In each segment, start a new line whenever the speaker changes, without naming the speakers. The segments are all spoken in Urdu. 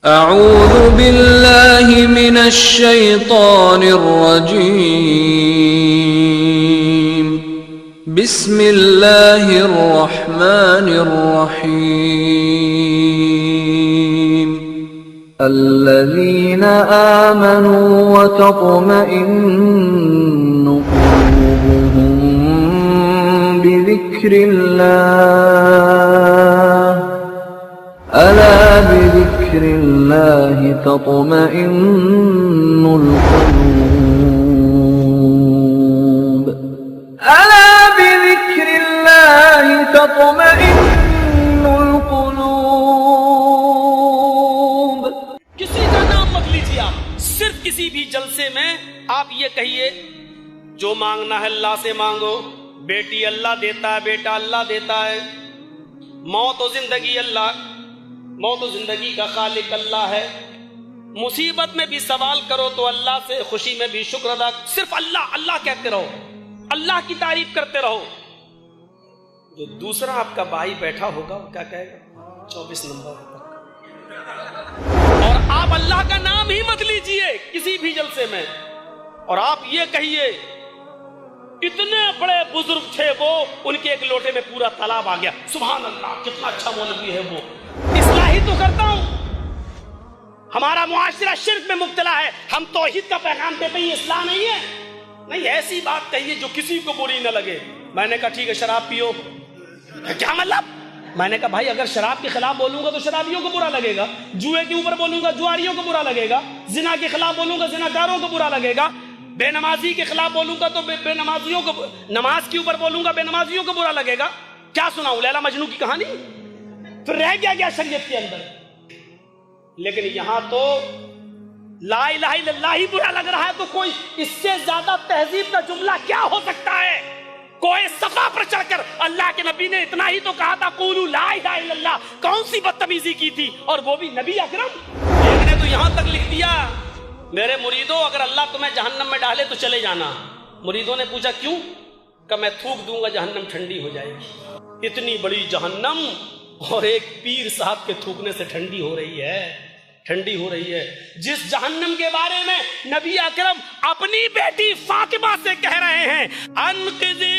اعوذ باللہ من الشیطان الرجیم بسم اللہ الرحمن الرحیم الذین آمنوا وتطمئن قلوبهم بذکر اللہ ألا بذكر الله تطمئن القلوب ألا بذكر الله تطمئن القلوب.
کسی کا نام مت لیجیے آپ، صرف کسی بھی جلسے میں آپ یہ کہیے جو مانگنا ہے اللہ سے مانگو، بیٹی اللہ دیتا ہے، بیٹا اللہ دیتا ہے، موت و زندگی اللہ، موت و زندگی کا خالق اللہ ہے، مصیبت میں بھی سوال کرو تو اللہ سے، خوشی میں بھی شکر ادا، صرف اللہ اللہ کہتے رہو، اللہ کی تعریف کرتے رہو. جو دوسرا آپ کا بھائی بیٹھا ہوگا وہ کیا کہے گا؟ 24 نمبر تک. اور آپ اللہ کا نام ہی مت لیجئے کسی بھی جلسے میں، اور آپ یہ کہیے اتنے بڑے بزرگ تھے وہ، ان کے ایک لوٹے میں پورا تالاب آ گیا، سبحان اللہ کتنا اچھا مولوی ہے وہ. اصلاحی تو کرتا ہوں، ہمارا معاشرہ شرک میں مبتلا ہے، ہم توحید کا پیغام دیتے ہیں، اصلاح نہیں ہے. نہیں، ایسی بات کہیے جو کسی کو بری نہ لگے. میں نے کہا ٹھیک ہے شراب پیو. کیا مطلب؟ میں نے کہا بھائی اگر شراب کے خلاف بولوں گا تو شرابیوں کو برا لگے گا، جوئے کے اوپر بولوں گا جواریوں کو برا لگے گا، زنا کے خلاف بولوں گا زناکاروں کو برا لگے گا، بے نمازی کے خلاف بولوں گا تو بے نمازیوں کو، نماز کے اوپر بولوں گا بے نمازیوں کو برا لگے گا. کیا سناؤں، لیلا مجنو کی کہانی؟ پھر رہ گیا شریعت کے اندر. لیکن یہاں تو لا الہ الا اللہ ہی برا لگ رہا ہے، تو کوئی اس سے زیادہ تہذیب کا جملہ کیا ہو سکتا ہے؟ کوئی صفا پر چڑھ کر، اللہ کے نبی نے اتنا ہی تو کہا تھا قولوا لا الہ الا اللہ، کون سی بدتمیزی کی تھی؟ اور وہ بھی نبی اکرم. ایک نے تو یہاں تک لکھ دیا میرے مریدوں اگر اللہ تمہیں جہنم میں ڈالے تو چلے جانا. مریدوں نے پوچھا کیوں؟ کہ میں تھوک دوں گا جہنم ٹھنڈی ہو جائے گی. اتنی بڑی جہنم اور ایک پیر صاحب کے تھوکنے سے ٹھنڈی ہو رہی ہے، ٹھنڈی ہو رہی ہے. جس جہنم کے بارے میں نبی اکرم اپنی بیٹی فاطمہ سے کہہ رہے ہیں انقذی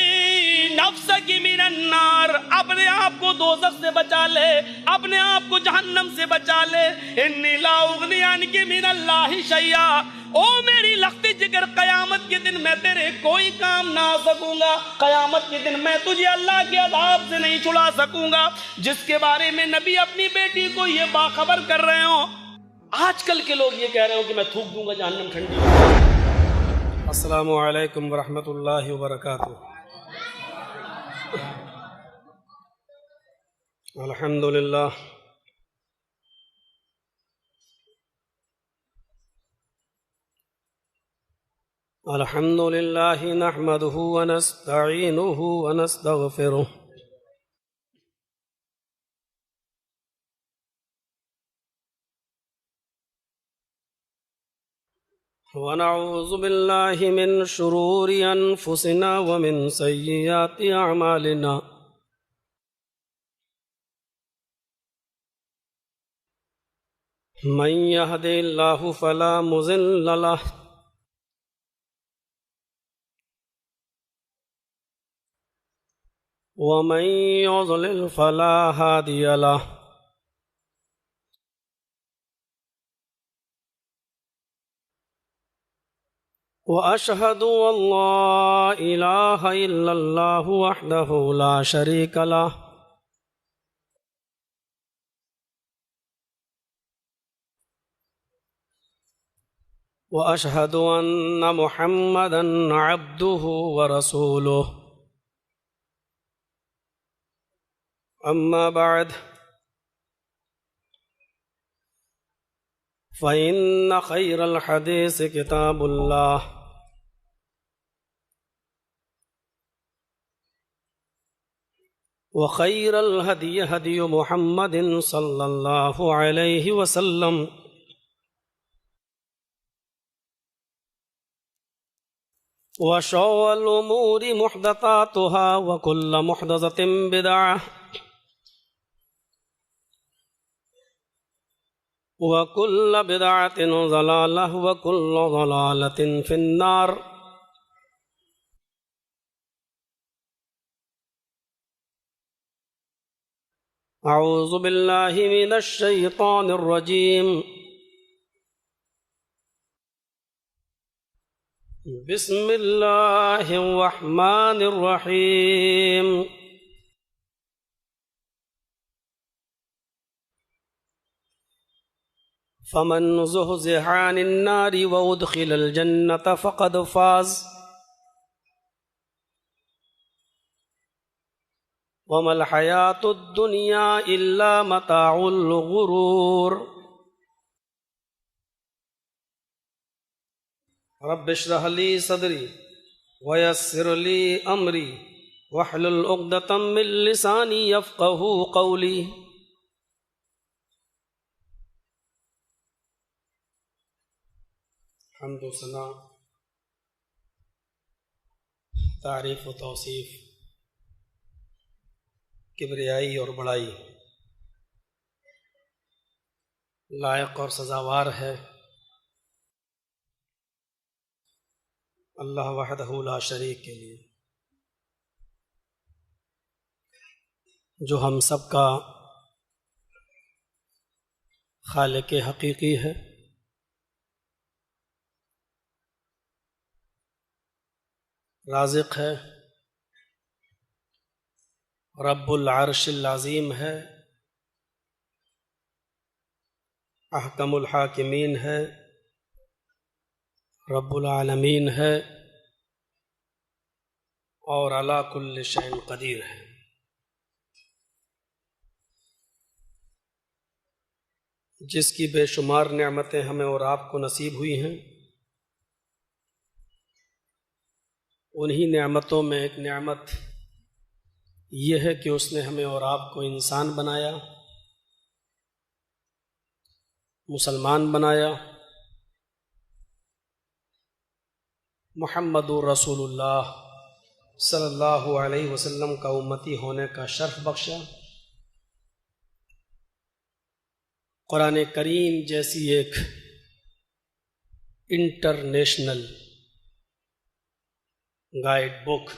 نفسک من النار، اپنے آپ کو دوزخ سے بچا لے، اپنے آپ کو جہنم سے بچا لے. انی لا اغنی عنک من اللہ شیئا، او میری لختی جگر قیامت کے دن میں تیرے کوئی کام نہ آ سکوں گا، قیامت کے دن میں تجھے اللہ کے عذاب سے نہیں چھڑا سکوں گا. جس کے بارے میں نبی اپنی بیٹی کو یہ باخبر کر رہے ہوں. آج کل کے لوگ یہ کہہ رہے ہوں کہ میں تھوک دوں گا جہنم ٹھنڈی. السلام علیکم ورحمۃ اللہ وبرکاتہ. الحمدللہ الحمد للہ نحمده ونستعینه ونستغفره ونعوذ باللہ من شرور انفسنا ومن سیئات اعمالنا من يهد الله فلا مضل له ومن يضلل فلا هادي له. وأشهد أن لا إله إلا الله وحده لا شريك له وأشهد أن محمدا عبده ورسوله. أما بعد فإن خير الحديث كتاب الله وخير الهدي هدي محمد صلى الله عليه وسلم وشر الأمور محدثاتها وكل محدثة بدعة وكل بدعة ضلالة وكل ضلالة في النار. أعوذ بالله من الشيطان الرجيم. بسم الله الرحمن الرحيم. فمن زحزح عن النار وأدخل الجنة فقد فاز وما الحياة الدنيا إلا متاع الغرور. رب اشرح لي صدري ويسر لي أمري واحلل عقدة من لساني يفقهوا قولي. حمد و ثنا، تعریف و توصیف، کبریائی اور بڑائی لائق اور سزاوار ہے اللہ وحدہ لا شریک کے لیے، جو ہم سب کا خالق حقیقی ہے، رازق ہے، رب العرش العظیم ہے، احکم الحاکمین ہے، رب العالمین ہے، اور علی کل شیء قدیر ہے۔ جس کی بے شمار نعمتیں ہمیں اور آپ کو نصیب ہوئی ہیں، انہی نعمتوں میں ایک نعمت یہ ہے کہ اس نے ہمیں اور آپ کو انسان بنایا، مسلمان بنایا، محمد رسول اللہ صلی اللہ علیہ وسلم کا امتی ہونے کا شرف بخشا، قرآن کریم جیسی ایک انٹرنیشنل گائیڈ بک،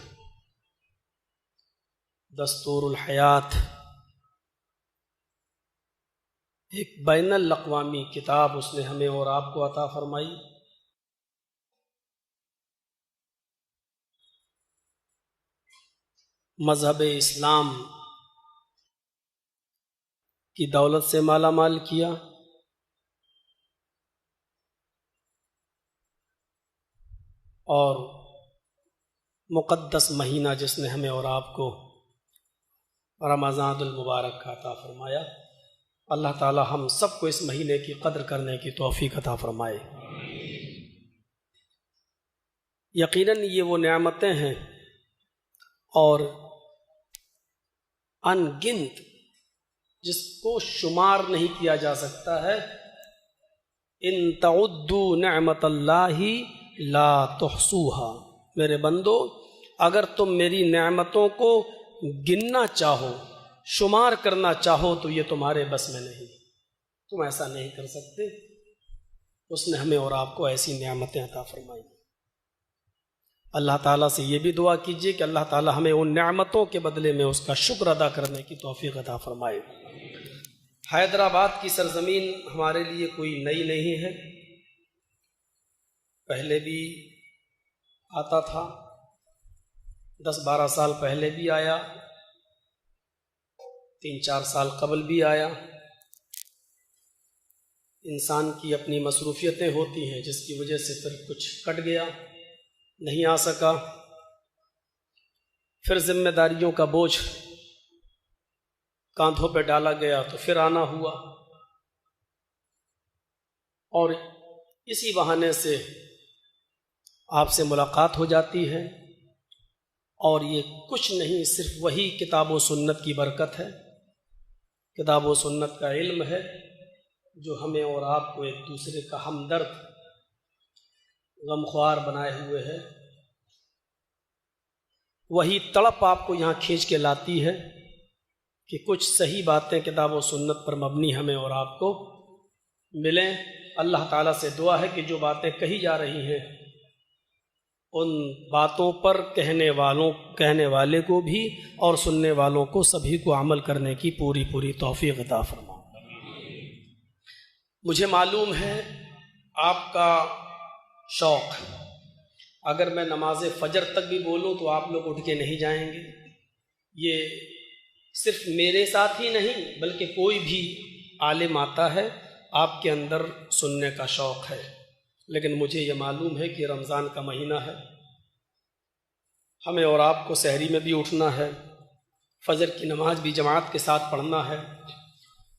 دستور الحیات، ایک بین الاقوامی کتاب اس نے ہمیں اور آپ کو عطا فرمائی۔ مذہب اسلام کی دولت سے مالا مال کیا، اور مقدس مہینہ جس نے ہمیں اور آپ کو رمضان المبارک کا عطا فرمایا، اللہ تعالی ہم سب کو اس مہینے کی قدر کرنے کی توفیق عطا فرمائے۔ یقیناً یہ وہ نعمتیں ہیں اور ان گنت جس کو شمار نہیں کیا جا سکتا ہے۔ ان تعدوا نعمت اللہ لا تحصوها، میرے بندو اگر تم میری نعمتوں کو گننا چاہو، شمار کرنا چاہو تو یہ تمہارے بس میں نہیں، تم ایسا نہیں کر سکتے۔ اس نے ہمیں اور آپ کو ایسی نعمتیں عطا فرمائی۔ اللہ تعالیٰ سے یہ بھی دعا کیجیے کہ اللہ تعالیٰ ہمیں ان نعمتوں کے بدلے میں اس کا شکر ادا کرنے کی توفیق عطا فرمائے۔ حیدرآباد کی سرزمین ہمارے لیے کوئی نئی نہیں ہے، پہلے بھی آتا تھا، 10-12 سال پہلے بھی آیا، 3-4 سال قبل بھی آیا۔ انسان کی اپنی مصروفیتیں ہوتی ہیں جس کی وجہ سے پھر کچھ کٹ گیا، نہیں آ سکا، پھر ذمہ داریوں کا بوجھ کاندھوں پہ ڈالا گیا تو پھر آنا ہوا، اور اسی بہانے سے آپ سے ملاقات ہو جاتی ہے، اور یہ کچھ نہیں، صرف وہی کتاب و سنت کی برکت ہے، کتاب و سنت کا علم ہے جو ہمیں اور آپ کو ایک دوسرے کا ہمدرد، غمخوار بنائے ہوئے ہے۔ وہی تڑپ آپ کو یہاں کھینچ کے لاتی ہے کہ کچھ صحیح باتیں کتاب و سنت پر مبنی ہمیں اور آپ کو ملیں. اللہ تعالیٰ سے دعا ہے کہ جو باتیں کہی جا رہی ہیں ان باتوں پر کہنے والے کو بھی اور سننے والوں کو سبھی کو عمل کرنے کی پوری توفیق عطا فرما. مجھے معلوم ہے آپ کا شوق، اگر میں نماز فجر تک بھی بولوں تو آپ لوگ اٹھ کے نہیں جائیں گے. یہ صرف میرے ساتھ ہی نہیں بلکہ کوئی بھی عالم آتا ہے آپ کے اندر سننے کا شوق ہے. لیکن مجھے یہ معلوم ہے کہ رمضان کا مہینہ ہے، ہمیں اور آپ کو سحری میں بھی اٹھنا ہے، فجر کی نماز بھی جماعت کے ساتھ پڑھنا ہے،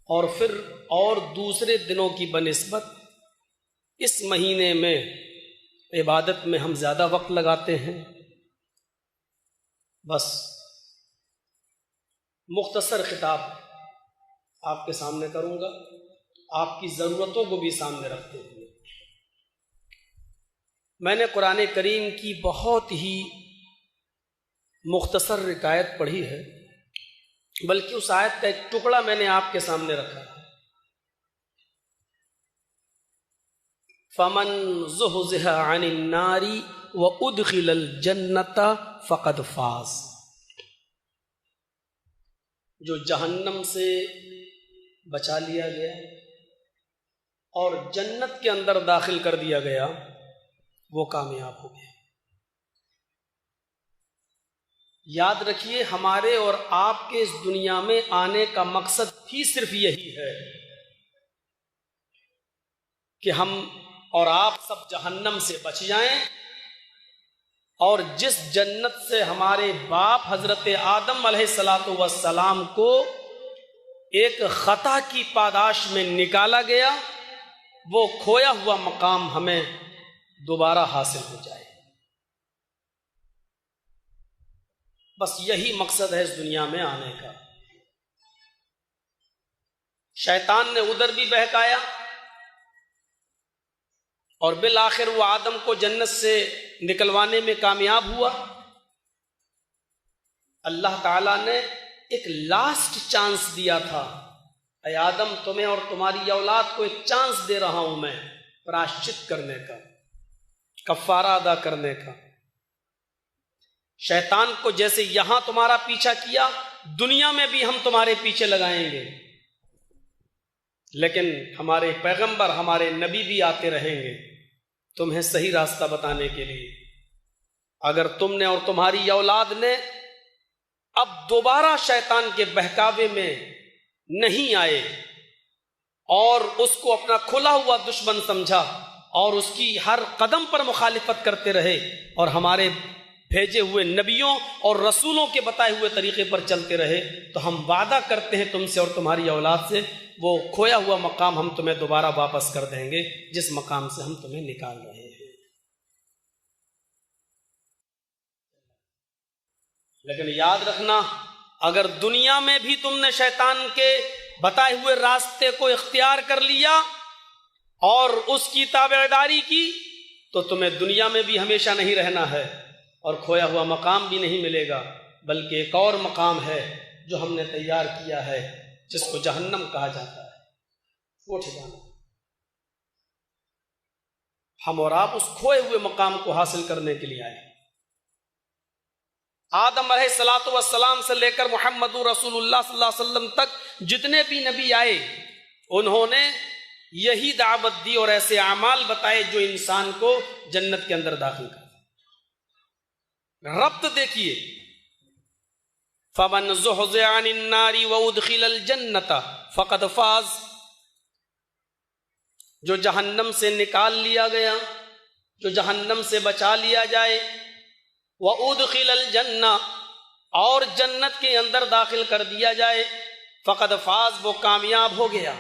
اور پھر اور دوسرے دنوں کی بنسبت اس مہینے میں عبادت میں ہم زیادہ وقت لگاتے ہیں. بس مختصر خطاب آپ کے سامنے کروں گا، آپ کی ضرورتوں کو بھی سامنے رکھتے ہوئے. میں نے قرآن کریم کی بہت ہی مختصر آیت پڑھی ہے، بلکہ اس آیت کا ایک ٹکڑا میں نے آپ کے سامنے رکھا ہے. فَمَنْ زُحْزِحَ عَنِ النَّارِ وَأُدْخِلَ الْجَنَّةَ فَقَدْ فَازَ. جو جہنم سے بچا لیا گیا اور جنت کے اندر داخل کر دیا گیا وہ کامیاب ہو گیا. یاد رکھیے ہمارے اور آپ کے اس دنیا میں آنے کا مقصد بھی صرف یہی ہے کہ ہم اور آپ سب جہنم سے بچ جائیں، اور جس جنت سے ہمارے باپ حضرت آدم علیہ السلام کو ایک خطا کی پاداش میں نکالا گیا، وہ کھویا ہوا مقام ہمیں دوبارہ حاصل ہو جائے. بس یہی مقصد ہے اس دنیا میں آنے کا. شیطان نے ادھر بھی بہکایا اور بالآخر وہ آدم کو جنت سے نکلوانے میں کامیاب ہوا. اللہ تعالیٰ نے ایک لاسٹ چانس دیا تھا، اے آدم تمہیں اور تمہاری اولاد کو ایک چانس دے رہا ہوں میں پراشچت کرنے کا، کفارہ ادا کرنے کا. شیطان کو جیسے یہاں تمہارا پیچھا کیا، دنیا میں بھی ہم تمہارے پیچھے لگائیں گے، لیکن ہمارے پیغمبر ہمارے نبی بھی آتے رہیں گے تمہیں صحیح راستہ بتانے کے لیے. اگر تم نے اور تمہاری اولاد نے اب دوبارہ شیطان کے بہکاوے میں نہیں آئے اور اس کو اپنا کھلا ہوا دشمن سمجھا اور اس کی ہر قدم پر مخالفت کرتے رہے اور ہمارے بھیجے ہوئے نبیوں اور رسولوں کے بتائے ہوئے طریقے پر چلتے رہے، تو ہم وعدہ کرتے ہیں تم سے اور تمہاری اولاد سے وہ کھویا ہوا مقام ہم تمہیں دوبارہ واپس کر دیں گے جس مقام سے ہم تمہیں نکال رہے ہیں. لیکن یاد رکھنا، اگر دنیا میں بھی تم نے شیطان کے بتائے ہوئے راستے کو اختیار کر لیا اور اس کی تابعداری کی تو تمہیں دنیا میں بھی ہمیشہ نہیں رہنا ہے اور کھویا ہوا مقام بھی نہیں ملے گا، بلکہ ایک اور مقام ہے جو ہم نے تیار کیا ہے جس کو جہنم کہا جاتا ہے، وہ ٹھکانا. ہم اور آپ اس کھوئے ہوئے مقام کو حاصل کرنے کے لیے آئے. آدم علیہ السلام سے لے کر محمد رسول اللہ صلی اللہ علیہ وسلم تک جتنے بھی نبی آئے انہوں نے یہی دعوت دی اور ایسے اعمال بتائے جو انسان کو جنت کے اندر داخل کرے. ربط دیکھیے، فَمَنْ زُحْزِحَ عَنِ النَّارِ وَأُدْخِلَ الْجَنَّةَ فَقَدْ فَازَ. جو جہنم سے نکال لیا گیا، جو جہنم سے بچا لیا جائے، وَأُدْخِلَ الْجَنَّةَ اور جنت کے اندر داخل کر دیا جائے، فَقَدْ فَازَ وہ کامیاب ہو گیا.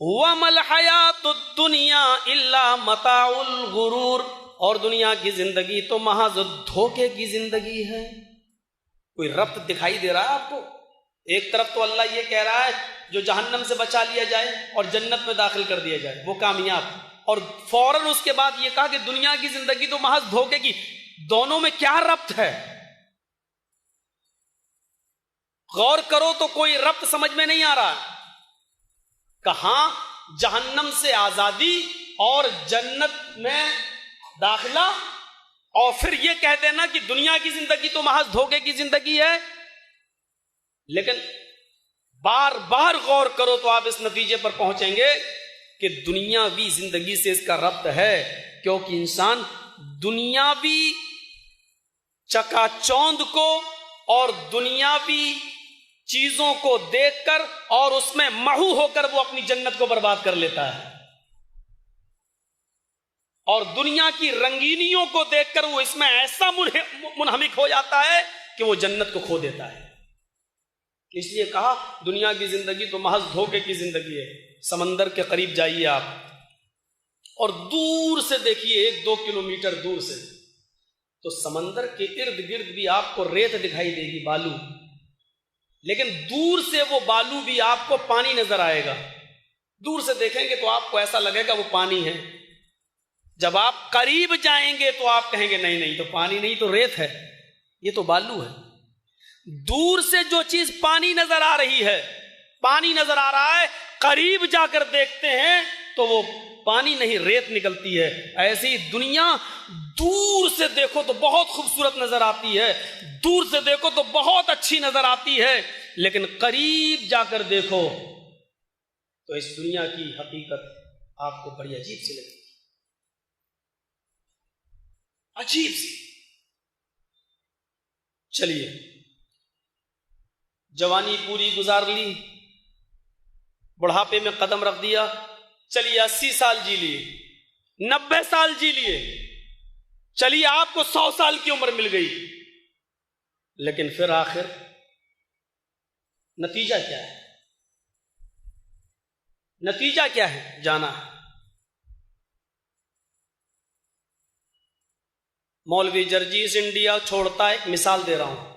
وَمَا الْحَيَاةُ الدُّنْيَا إِلَّا مَتَاعُ الْغُرُورِ اور دنیا کی زندگی تو محض دھوکے کی زندگی ہے. کوئی ربط دکھائی دے رہا ہے آپ کو؟ ایک طرف تو اللہ یہ کہہ رہا ہے جو جہنم سے بچا لیا جائے اور جنت میں داخل کر دیا جائے وہ کامیاب، اور فوراً اس کے بعد یہ کہا کہ دنیا کی زندگی تو محض دھوکے کی. دونوں میں کیا ربط ہے؟ غور کرو تو کوئی ربط سمجھ میں نہیں آ رہا. کہاں جہنم سے آزادی اور جنت میں داخلہ، اور پھر یہ کہہ دینا کہ دنیا کی زندگی تو محض دھوکے کی زندگی ہے. لیکن بار بار غور کرو تو آپ اس نتیجے پر پہنچیں گے کہ دنیاوی زندگی سے اس کا ربط ہے، کیونکہ انسان دنیاوی چکا چوند کو اور دنیاوی چیزوں کو دیکھ کر اور اس میں محو ہو کر وہ اپنی جنت کو برباد کر لیتا ہے، اور دنیا کی رنگینیوں کو دیکھ کر وہ اس میں ایسا منہمک ہو جاتا ہے کہ وہ جنت کو کھو دیتا ہے. اس لیے کہا دنیا کی زندگی تو محض دھوکے کی زندگی ہے. سمندر کے قریب جائیے آپ اور دور سے دیکھیے 1-2 کلومیٹر دور سے، تو سمندر کے ارد گرد بھی آپ کو ریت دکھائی دے گی، بالو، لیکن دور سے وہ بالو بھی آپ کو پانی نظر آئے گا. دور سے دیکھیں گے تو آپ کو ایسا لگے گا وہ پانی ہے. جب آپ قریب جائیں گے تو آپ کہیں گے نہیں نہیں، تو پانی نہیں، تو ریت ہے، یہ تو بالو ہے. دور سے جو چیز پانی نظر آ رہی ہے، پانی نظر آ رہا ہے، قریب جا کر دیکھتے ہیں تو وہ پانی نہیں، ریت نکلتی ہے. ایسی دنیا دور سے دیکھو تو بہت خوبصورت نظر آتی ہے، دور سے دیکھو تو بہت اچھی نظر آتی ہے، لیکن قریب جا کر دیکھو تو اس دنیا کی حقیقت آپ کو بڑی عجیب سی لگے گی، عجیب سی. چلیے جوانی پوری گزار لی، بڑھاپے میں قدم رکھ دیا، چلیے 80 سال جی لیے، 90 سال جی لیے، چلیے آپ کو 100 سال کی عمر مل گئی، لیکن پھر آخر نتیجہ کیا ہے؟ نتیجہ کیا ہے؟ جانا ہے. مولوی جرجیس انڈیا چھوڑتا ہے، ایک مثال دے رہا ہوں،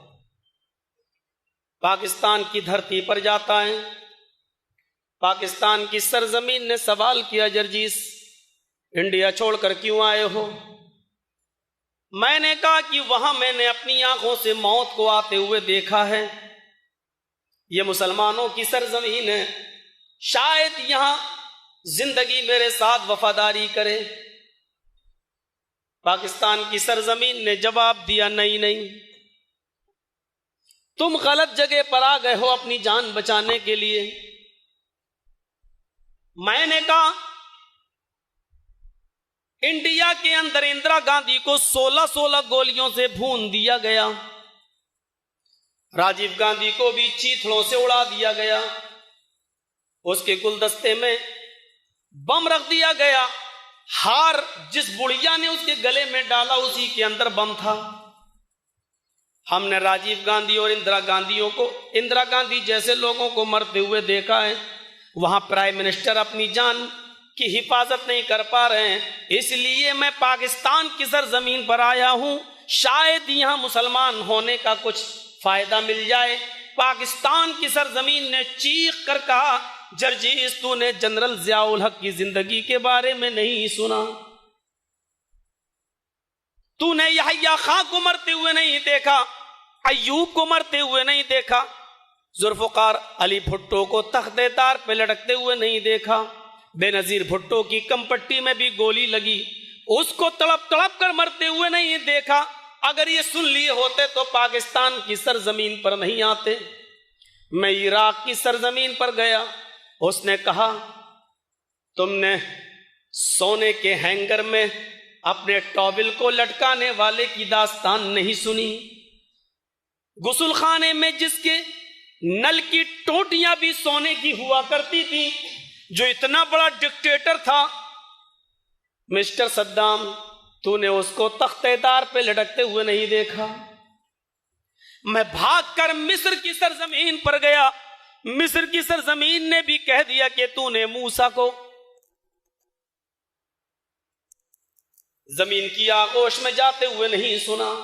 پاکستان کی دھرتی پر جاتا ہے. پاکستان کی سرزمین نے سوال کیا، جرجیس انڈیا چھوڑ کر کیوں آئے ہو؟ میں نے کہا کہ وہاں میں نے اپنی آنکھوں سے موت کو آتے ہوئے دیکھا ہے. یہ مسلمانوں کی سرزمین ہے، شاید یہاں زندگی میرے ساتھ وفاداری کرے. پاکستان کی سرزمین نے جواب دیا، نہیں نہیں، تم غلط جگہ پر آ گئے ہو اپنی جان بچانے کے لیے. میں نے کہا انڈیا کے اندر اندرا گاندھی کو 16 گولیوں سے بھون دیا گیا، راجیو گاندھی کو بھی چیتھڑوں سے اڑا دیا گیا، اس کے گلدستے میں بم رکھ دیا گیا، ہار جس بڑھیا نے اس کے گلے میں ڈالا اسی کے اندر بم تھا. ہم نے راجیو گاندھی اور اندرا گاندھی جیسے لوگوں کو مرتے ہوئے دیکھا ہے. وہاں پرائم منسٹر اپنی جان کی حفاظت نہیں کر پا رہے ہیں، اس لیے میں پاکستان کی سرزمین پر آیا ہوں، شاید یہاں مسلمان ہونے کا کچھ فائدہ مل جائے. پاکستان کی سرزمین نے چیخ کر کہا، جرجیس تو نے جنرل ضیاء الحق کی زندگی کے بارے میں نہیں سنا، تو نے یحییٰ خان کو مرتے ہوئے نہیں دیکھا، ایوب کو مرتے ہوئے نہیں دیکھا، ذوالفقار علی بھٹو کو تختے دار پہ لٹکتے ہوئے نہیں دیکھا، بے نظیر بھٹو کی کمپٹی میں بھی گولی لگی، اس کو تڑپ تڑپ کر مرتے ہوئے نہیں دیکھا. اگر یہ سن لیے ہوتے تو پاکستان کی سرزمین پر نہیں آتے. میں عراق کی سرزمین پر گیا، اس نے کہا تم نے سونے کے ہینگر میں اپنے ٹاول کو لٹکانے والے کی داستان نہیں سنی؟ غسل خانے میں جس کے نل کی ٹوٹیاں بھی سونے کی ہوا کرتی تھی، جو اتنا بڑا ڈکٹیٹر تھا مسٹر صدام، تو نے اس کو تختے دار پہ لٹکتے ہوئے نہیں دیکھا. میں بھاگ کر مصر کی سرزمین پر گیا، مصر کی سرزمین نے بھی کہہ دیا کہ تو نے موسیٰ کو زمین کی آغوش میں جاتے ہوئے نہیں سنا.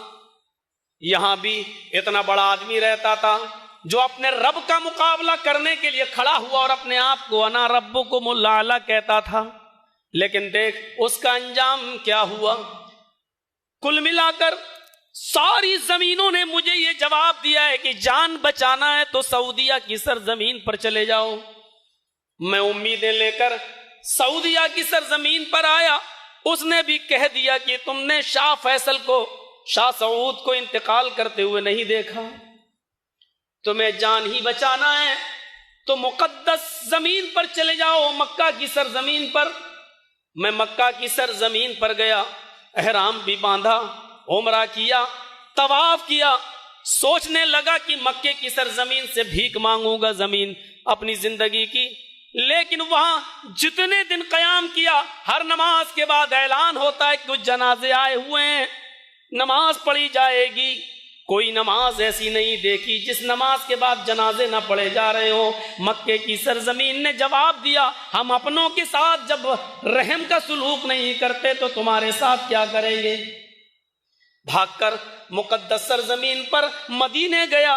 یہاں بھی اتنا بڑا آدمی رہتا تھا جو اپنے رب کا مقابلہ کرنے کے لیے کھڑا ہوا اور اپنے آپ کو انا ربکم الاعلی کہتا تھا، لیکن دیکھ اس کا انجام کیا ہوا. کل ملا کر ساری زمینوں نے مجھے یہ جواب دیا ہے کہ جان بچانا ہے تو سعودیہ کی سرزمین پر چلے جاؤ. میں امیدیں لے کر سعودیہ کی سرزمین پر آیا، اس نے بھی کہہ دیا کہ تم نے شاہ فیصل کو، شاہ سعود کو انتقال کرتے ہوئے نہیں دیکھا، تمہیں جان ہی بچانا ہے تو مقدس زمین پر چلے جاؤ، مکہ کی سرزمین پر۔ میں مکہ کی سرزمین پر گیا، احرام بھی باندھا، عمرہ کیا، طواف کیا، سوچنے لگا کہ مکے کی سرزمین سے بھیک مانگوں گا زمین اپنی زندگی کی، لیکن وہاں جتنے دن قیام کیا، ہر نماز کے بعد اعلان ہوتا ہے کہ کچھ جنازے آئے ہوئے ہیں، نماز پڑھی جائے گی۔ کوئی نماز ایسی نہیں دیکھی جس نماز کے بعد جنازے نہ پڑھے جا رہے ہوں۔ مکے کی سرزمین نے جواب دیا، ہم اپنوں کے ساتھ جب رحم کا سلوک نہیں کرتے تو تمہارے ساتھ کیا کریں گے؟ بھاگ کر مقدس سرزمین پر مدینے گیا،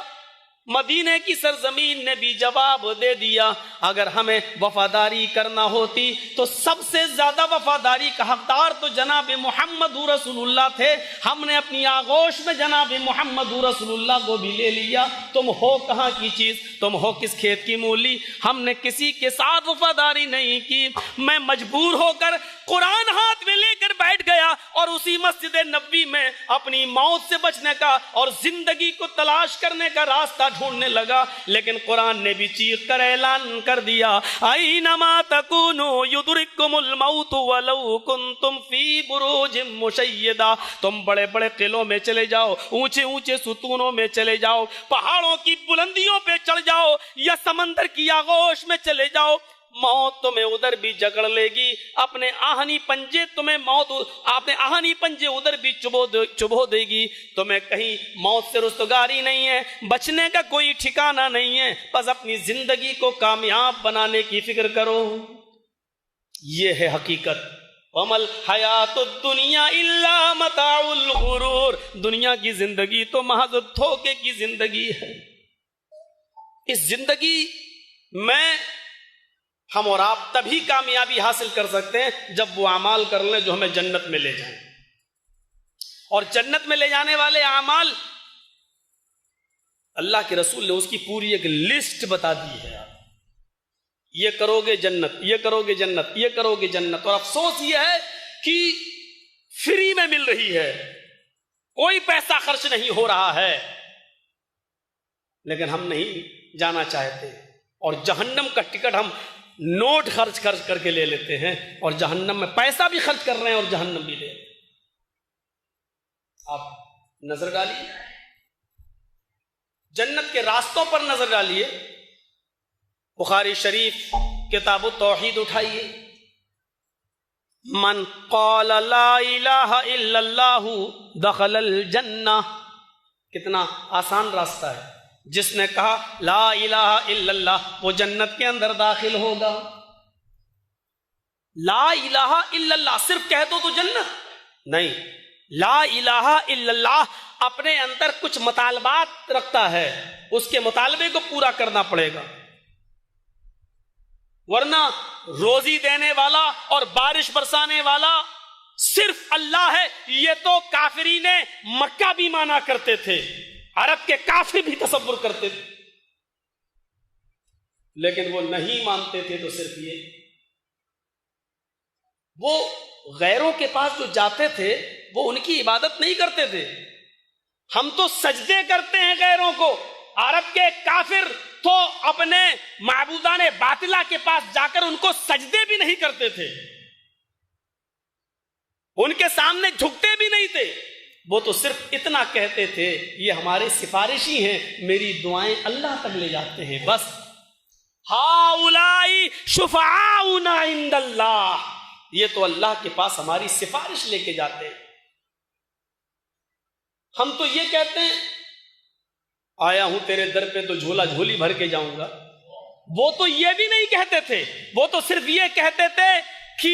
مدینے کی سرزمین نے بھی جواب دے دیا، اگر ہمیں وفاداری کرنا ہوتی تو سب سے زیادہ وفاداری کا حقدار تو جناب محمد رسول اللہ تھے، ہم نے اپنی آغوش میں جناب محمد رسول اللہ کو بھی لے لیا۔ تم ہو کہاں کی چیز، تم ہو کس کھیت کی مولی؟ ہم نے کسی کے ساتھ وفاداری نہیں کی۔ میں مجبور ہو کر قرآن ہاتھ میں لے کر بیٹھ گیا اور اسی مسجد نبوی میں اپنی موت سے بچنے کا اور زندگی کو تلاش کرنے کا راستہ ڈھونڈنے لگا، لیکن قرآن نے بھی چیخ کر اعلان کر دیا، اینما تکونوا یدرککم الموت ولو کنتم فی بروج مشیدہ۔ تم بڑے بڑے قلعوں میں چلے جاؤ، اونچے اونچے ستونوں میں چلے جاؤ، پہاڑوں کی بلندیوں پہ چڑھ جاؤ یا سمندر کی آغوش میں چلے جاؤ، موت تمہیں ادھر بھی جکڑ لے گی، اپنے آہنی پنجے تمہیں موت، اپنے آہنی پنجے ادھر بھی چبو دے گی، تمہیں کہیں موت سے رستگاری نہیں ہے، بچنے کا کوئی ٹھکانہ نہیں ہے، بس اپنی زندگی کو کامیاب بنانے کی فکر کرو۔ یہ ہے حقیقت۔ وَمَا الْحَيَاةُ الدُّنْيَا إِلَّا مَتَاعُ الْغُرُورِ، دنیا کی زندگی تو محض دھوکے کی زندگی ہے۔ اس زندگی میں ہم اور آپ تبھی کامیابی حاصل کر سکتے ہیں جب وہ اعمال کر لیں جو ہمیں جنت میں لے جائیں، اور جنت میں لے جانے والے اعمال اللہ کے رسول نے اس کی پوری ایک لسٹ بتا دی ہے۔ یہ کرو گے جنت، یہ کرو گے جنت، یہ کرو گے جنت، اور افسوس یہ ہے کہ فری میں مل رہی ہے، کوئی پیسہ خرچ نہیں ہو رہا ہے، لیکن ہم نہیں جانا چاہتے، اور جہنم کا ٹکٹ ہم نوٹ خرچ کر کے لے لیتے ہیں، اور جہنم میں پیسہ بھی خرچ کر رہے ہیں اور جہنم بھی لے رہے ہیں۔ آپ نظر ڈالیے، جنت کے راستوں پر نظر ڈالیے، بخاری شریف کتاب التوحید اٹھائیے، من قال لا الہ الا اللہ دخل الجنہ، کتنا آسان راستہ ہے، جس نے کہا لا الہ الا اللہ وہ جنت کے اندر داخل ہوگا۔ لا الہ الا اللہ صرف کہہ دو تو جنت نہیں، لا الہ الا اللہ اپنے اندر کچھ مطالبات رکھتا ہے، اس کے مطالبے کو پورا کرنا پڑے گا، ورنہ روزی دینے والا اور بارش برسانے والا صرف اللہ ہے، یہ تو کافرین مکہ بھی مانا کرتے تھے، عرب کے کافر بھی تصور کرتے تھے، لیکن وہ نہیں مانتے تھے تو صرف یہ، وہ غیروں کے پاس جو جاتے تھے وہ ان کی عبادت نہیں کرتے تھے۔ ہم تو سجدے کرتے ہیں غیروں کو، عرب کے کافر تو اپنے معبودان باطلہ کے پاس جا کر ان کو سجدے بھی نہیں کرتے تھے، ان کے سامنے جھکتے بھی نہیں تھے، وہ تو صرف اتنا کہتے تھے یہ ہمارے سفارشی ہیں، میری دعائیں اللہ تک لے جاتے ہیں، بس ہؤلاء شفعاؤنا عند اللہ، یہ تو اللہ کے پاس ہماری سفارش لے کے جاتے ہیں۔ ہم تو یہ کہتے ہیں آیا ہوں تیرے در پہ تو جھولا جھولی بھر کے جاؤں گا، وہ تو یہ بھی نہیں کہتے تھے، وہ تو صرف یہ کہتے تھے کہ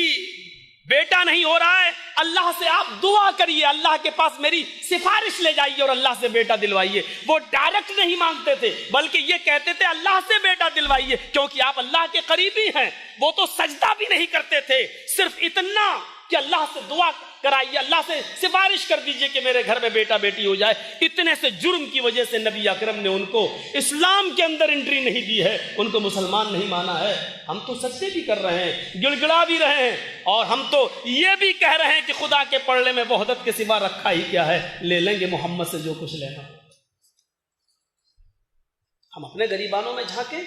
بیٹا نہیں ہو رہا ہے، اللہ سے آپ دعا کریے، اللہ کے پاس میری سفارش لے جائیے اور اللہ سے بیٹا دلوائیے۔ وہ ڈائریکٹ نہیں مانگتے تھے، بلکہ یہ کہتے تھے اللہ سے بیٹا دلوائیے کیونکہ آپ اللہ کے قریبی ہیں۔ وہ تو سجدہ بھی نہیں کرتے تھے، صرف اتنا کہ اللہ سے دعا کرائیے، اللہ سے سفارش کر دیجئے کہ میرے گھر میں بیٹا بیٹی ہو جائے۔ اتنے سے جرم کی وجہ سے نبی اکرم نے ان کو اسلام کے اندر انٹری نہیں دی ہے، ان کو مسلمان نہیں مانا ہے۔ ہم تو سجدے بھی کر رہے ہیں، گڑ گڑا بھی رہے ہیں، اور ہم تو یہ بھی کہہ رہے ہیں کہ خدا کے پڑھنے میں وحدت کے سوا رکھا ہی کیا ہے، لے لیں گے محمد سے جو کچھ لینا۔ ہم اپنے غریبانوں میں جھانکیں،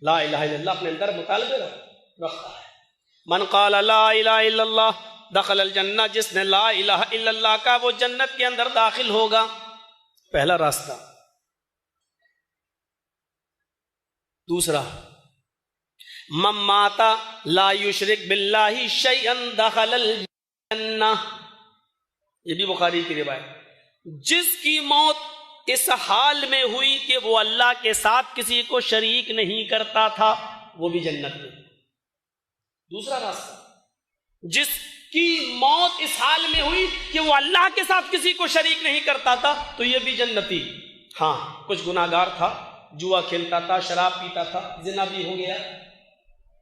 لا الہ الا اللہ اپنے اندر مطالبے رکھتا ہے۔ من قال لا الہ الا اللہ دخل الجنہ، جس نے لا الہ الا اللہ کا وہ جنت کے اندر داخل ہوگا۔ پہلا راستہ۔ دوسرا، من مات لا یشرک باللہ شیئا دخل الجنہ، یہ بھی بخاری کی روایت۔ جس کی موت اس حال میں ہوئی کہ وہ اللہ کے ساتھ کسی کو شریک نہیں کرتا تھا، وہ بھی جنت میں۔ دوسرا راستہ، جس کی موت اس حال میں ہوئی کہ وہ اللہ کے ساتھ کسی کو شریک نہیں کرتا تھا تو یہ بھی جنتی۔ ہاں، کچھ گناہگار تھا، جوا کھیلتا تھا، شراب پیتا تھا، زنا بھی ہو گیا،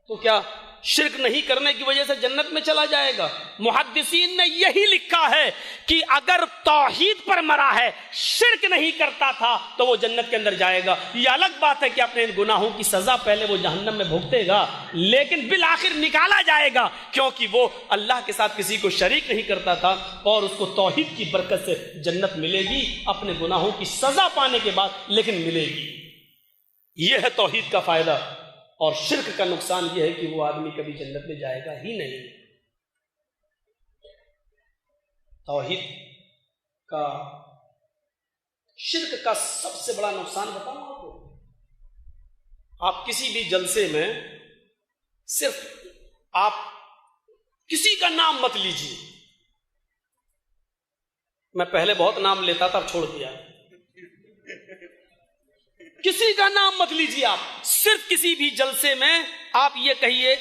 تو کیا شرک نہیں کرنے کی وجہ سے جنت میں چلا جائے گا؟ محدثین نے یہی لکھا ہے کہ اگر توحید پر مرا ہے، شرک نہیں کرتا تھا تو وہ جنت کے اندر جائے گا۔ یہ الگ بات ہے کہ اپنے ان گناہوں کی سزا پہلے وہ جہنم میں بھگتے گا، لیکن بالآخر نکالا جائے گا، کیونکہ وہ اللہ کے ساتھ کسی کو شریک نہیں کرتا تھا، اور اس کو توحید کی برکت سے جنت ملے گی، اپنے گناہوں کی سزا پانے کے بعد لیکن ملے گی۔ یہ ہے توحید کا فائدہ، اور شرک کا نقصان یہ ہے کہ وہ آدمی کبھی جنت میں جائے گا ہی نہیں۔ توحید کا، شرک کا سب سے بڑا نقصان بتاؤں آپ کو؟ آپ کسی بھی جلسے میں صرف آپ کسی کا نام مت لیجیے۔ میں پہلے بہت نام لیتا تھا، اب چھوڑ دیا۔ کسی کا نام مت لیجیے، آپ صرف کسی بھی جلسے میں آپ یہ کہیے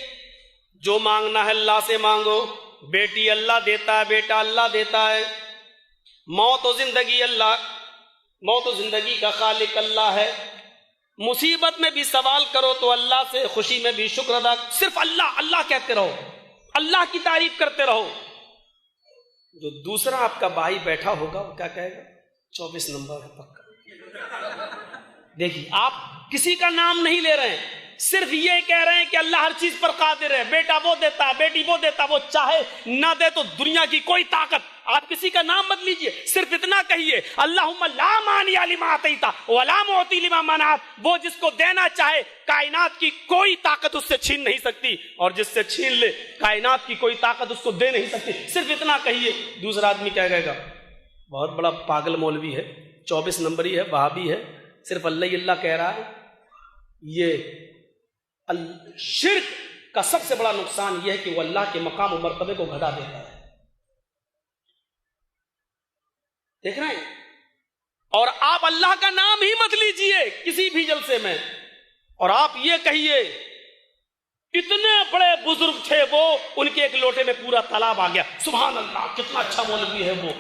جو مانگنا ہے اللہ سے مانگو، بیٹی اللہ دیتا ہے، بیٹا اللہ دیتا ہے، موت و زندگی اللہ، موت و زندگی کا خالق اللہ ہے، مصیبت میں بھی سوال کرو تو اللہ سے، خوشی میں بھی شکر ادا، صرف اللہ اللہ کہتے رہو، اللہ کی تعریف کرتے رہو۔ جو دوسرا آپ کا بھائی بیٹھا ہوگا وہ کیا کہے گا؟ 24 نمبر ہے پکا۔ دیکھیے، آپ کسی کا نام نہیں لے رہے ہیں، صرف یہ کہہ رہے ہیں کہ اللہ ہر چیز پر قادر ہے، بیٹا وہ دیتا ہے، بیٹی وہ دیتا ہے، وہ چاہے نہ دے تو دنیا کی کوئی طاقت۔ آپ کسی کا نام مت لیجئے، صرف اتنا کہیے اللہم لا مانع لما اعطیت ولا معطی لما منعت، وہ جس کو دینا چاہے کائنات کی کوئی طاقت اس سے چھین نہیں سکتی، اور جس سے چھین لے کائنات کی کوئی طاقت اس کو دے نہیں سکتی، صرف اتنا کہیے۔ دوسرا آدمی کیا کہے گا؟ بہت بڑا پاگل مولوی ہے، 24 نمبری ہے، وہابی ہے، صرف اللہ ہی اللہ کہہ رہا ہے۔ یہ شرک کا سب سے بڑا نقصان یہ ہے کہ وہ اللہ کے مقام و مرتبے کو گھٹا دیتا ہے۔ دیکھ رہے ہیں؟ اور آپ اللہ کا نام ہی مت لیجئے کسی بھی جلسے میں، اور آپ یہ کہیے اتنے بڑے بزرگ تھے وہ، ان کے ایک لوٹے میں پورا تالاب آ گیا، سبحان اللہ کتنا اچھا مولوی ہے وہ۔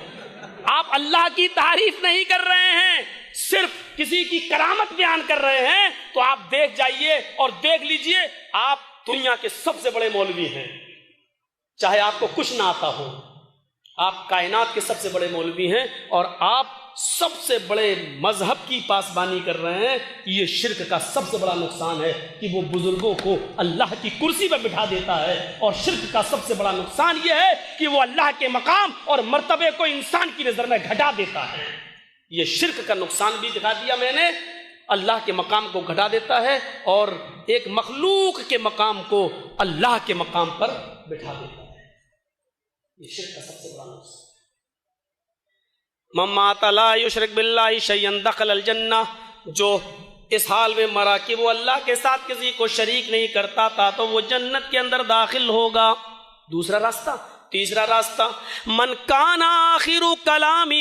آپ اللہ کی تعریف نہیں کر رہے ہیں، صرف کسی کی کرامت بیان کر رہے ہیں، تو آپ دیکھ جائیے اور دیکھ لیجئے آپ دنیا کے سب سے بڑے مولوی ہیں، چاہے آپ کو کچھ نہ آتا ہو، آپ کائنات کے سب سے بڑے مولوی ہیں، اور آپ سب سے بڑے مذہب کی پاسبانی کر رہے ہیں۔ یہ شرک کا سب سے بڑا نقصان ہے کہ وہ بزرگوں کو اللہ کی کرسی پر بٹھا دیتا ہے، اور شرک کا سب سے بڑا نقصان یہ ہے کہ وہ اللہ کے مقام اور مرتبے کو انسان کی نظر میں گھٹا دیتا ہے۔ یہ شرک کا نقصان بھی دکھا دیا میں نے، اللہ کے مقام کو گھٹا دیتا ہے، اور ایک مخلوق کے مقام کو اللہ کے مقام پر بٹھا دیتا ہے۔ یہ شرک کا سب سے بڑا نقصان۔ من مات لا یشرک باللہ شیئا دخل الجنہ، جو اس حال میں مرا کہ وہ اللہ کے ساتھ کسی کو شریک نہیں کرتا تھا تو وہ جنت کے اندر داخل ہوگا۔ دوسرا راستہ۔ تیسرا راستہ، من کان آخر کلامہ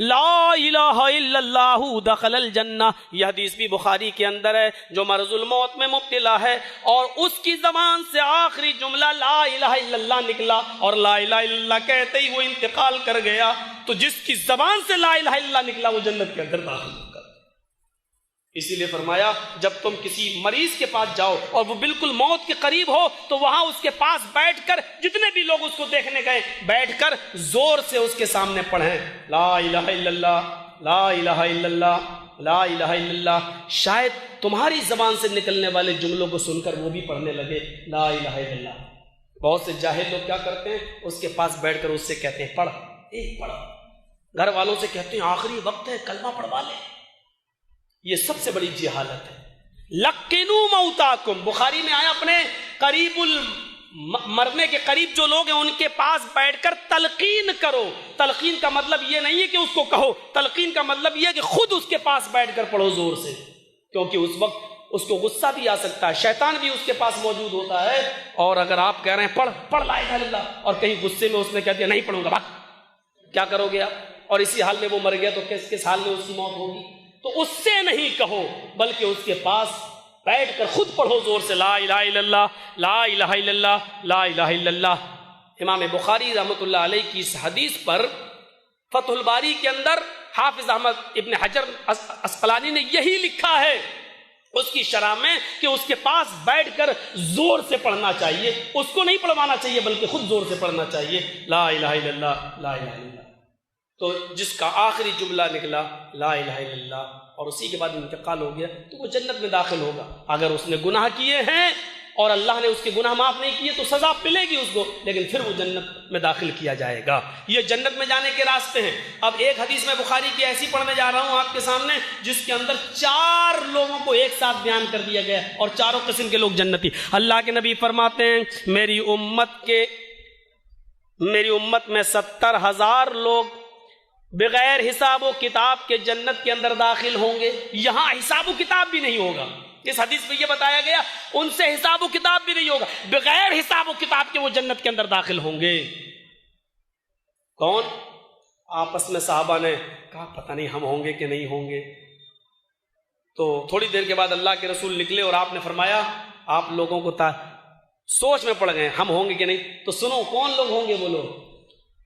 لا الہ الا اللہ دخل الجنہ، یہ حدیث بھی بخاری کے اندر ہے، جو مرض الموت میں مبتلا ہے اور اس کی زبان سے آخری جملہ لا الہ الا اللہ نکلا، اور لا الہ الا اللہ کہتے ہی وہ انتقال کر گیا، تو جس کی زبان سے لا الہ الا اللہ نکلا وہ جنت کے اندر داخل ہوگا۔ اسی لیے فرمایا جب تم کسی مریض کے پاس جاؤ اور وہ بالکل موت کے قریب ہو تو وہاں اس کے پاس بیٹھ کر جتنے بھی لوگ اس کو دیکھنے گئے بیٹھ کر زور سے اس کے سامنے پڑھیں لا الہ الا اللہ لا الہ الا اللہ لا الہ الا اللہ. شاید تمہاری زبان سے نکلنے والے جملوں کو سن کر وہ بھی پڑھنے لگے لا الہ الا اللہ. بہت سے جاہل لوگ کیا کرتے ہیں اس کے پاس بیٹھ کر اس سے کہتے ہیں پڑھ ایک پڑھ. گھر والوں سے کہتے ہیں آخری وقت ہے کلمہ پڑھوا لے. یہ سب سے بڑی جہالت ہے. لقنوا موتاکم، بخاری میں آیا اپنے قریب مرنے کے قریب جو لوگ ہیں ان کے پاس بیٹھ کر تلقین کرو. تلقین کا مطلب یہ نہیں ہے کہ اس کو کہو، تلقین کا مطلب یہ ہے کہ خود اس کے پاس بیٹھ کر پڑھو زور سے، کیونکہ اس وقت اس کو غصہ بھی آ سکتا ہے، شیطان بھی اس کے پاس موجود ہوتا ہے. اور اگر آپ کہہ رہے ہیں پڑھ لا الہ الا اللہ اور کہیں غصے میں اس نے کہہ دیا نہیں پڑھوں گا، بات کیا کرو گے آپ؟ اور اسی حال میں وہ مر گیا تو کس حال میں اس کی موت ہوگی؟ تو اس سے نہیں کہو بلکہ اس کے پاس بیٹھ کر خود پڑھو زور سے لا الہ الا اللہ لا الہ الا اللہ لا الہ الا اللہ. امام بخاری رحمۃ اللہ علیہ کی اس حدیث پر فتح الباری کے اندر حافظ احمد ابن حجر عسقلانی نے یہی لکھا ہے اس کی شرح میں کہ اس کے پاس بیٹھ کر زور سے پڑھنا چاہیے، اس کو نہیں پڑھوانا چاہیے بلکہ خود زور سے پڑھنا چاہیے لا الہ الا اللہ لا الہ الا اللہ. تو جس کا آخری جملہ نکلا لا الہ الا اللہ اور اسی کے بعد انتقال ہو گیا تو وہ جنت میں داخل ہوگا. اگر اس نے گناہ کیے ہیں اور اللہ نے اس کے گناہ معاف نہیں کیے تو سزا ملے گی اس کو، لیکن پھر وہ جنت میں داخل کیا جائے گا. یہ جنت میں جانے کے راستے ہیں. اب ایک حدیث میں بخاری کی ایسی پڑھنے جا رہا ہوں آپ کے سامنے جس کے اندر 4 لوگوں کو ایک ساتھ بیان کر دیا گیا اور چاروں قسم کے لوگ جنتی. اللہ کے نبی فرماتے ہیں میری امت میں 70,000 لوگ بغیر حساب و کتاب کے جنت کے اندر داخل ہوں گے. یہاں حساب و کتاب بھی نہیں ہوگا. اس حدیث میں یہ بتایا گیا ان سے حساب و کتاب بھی نہیں ہوگا، بغیر حساب و کتاب کے وہ جنت کے اندر داخل ہوں گے. کون؟ آپس میں صحابہ نے کہا پتہ نہیں ہم ہوں گے کہ نہیں ہوں گے. تو تھوڑی دیر کے بعد اللہ کے رسول نکلے اور آپ نے فرمایا آپ لوگوں کو سوچ میں پڑ گئے ہم ہوں گے کہ نہیں. تو سنو کون لوگ ہوں گے وہ لوگ.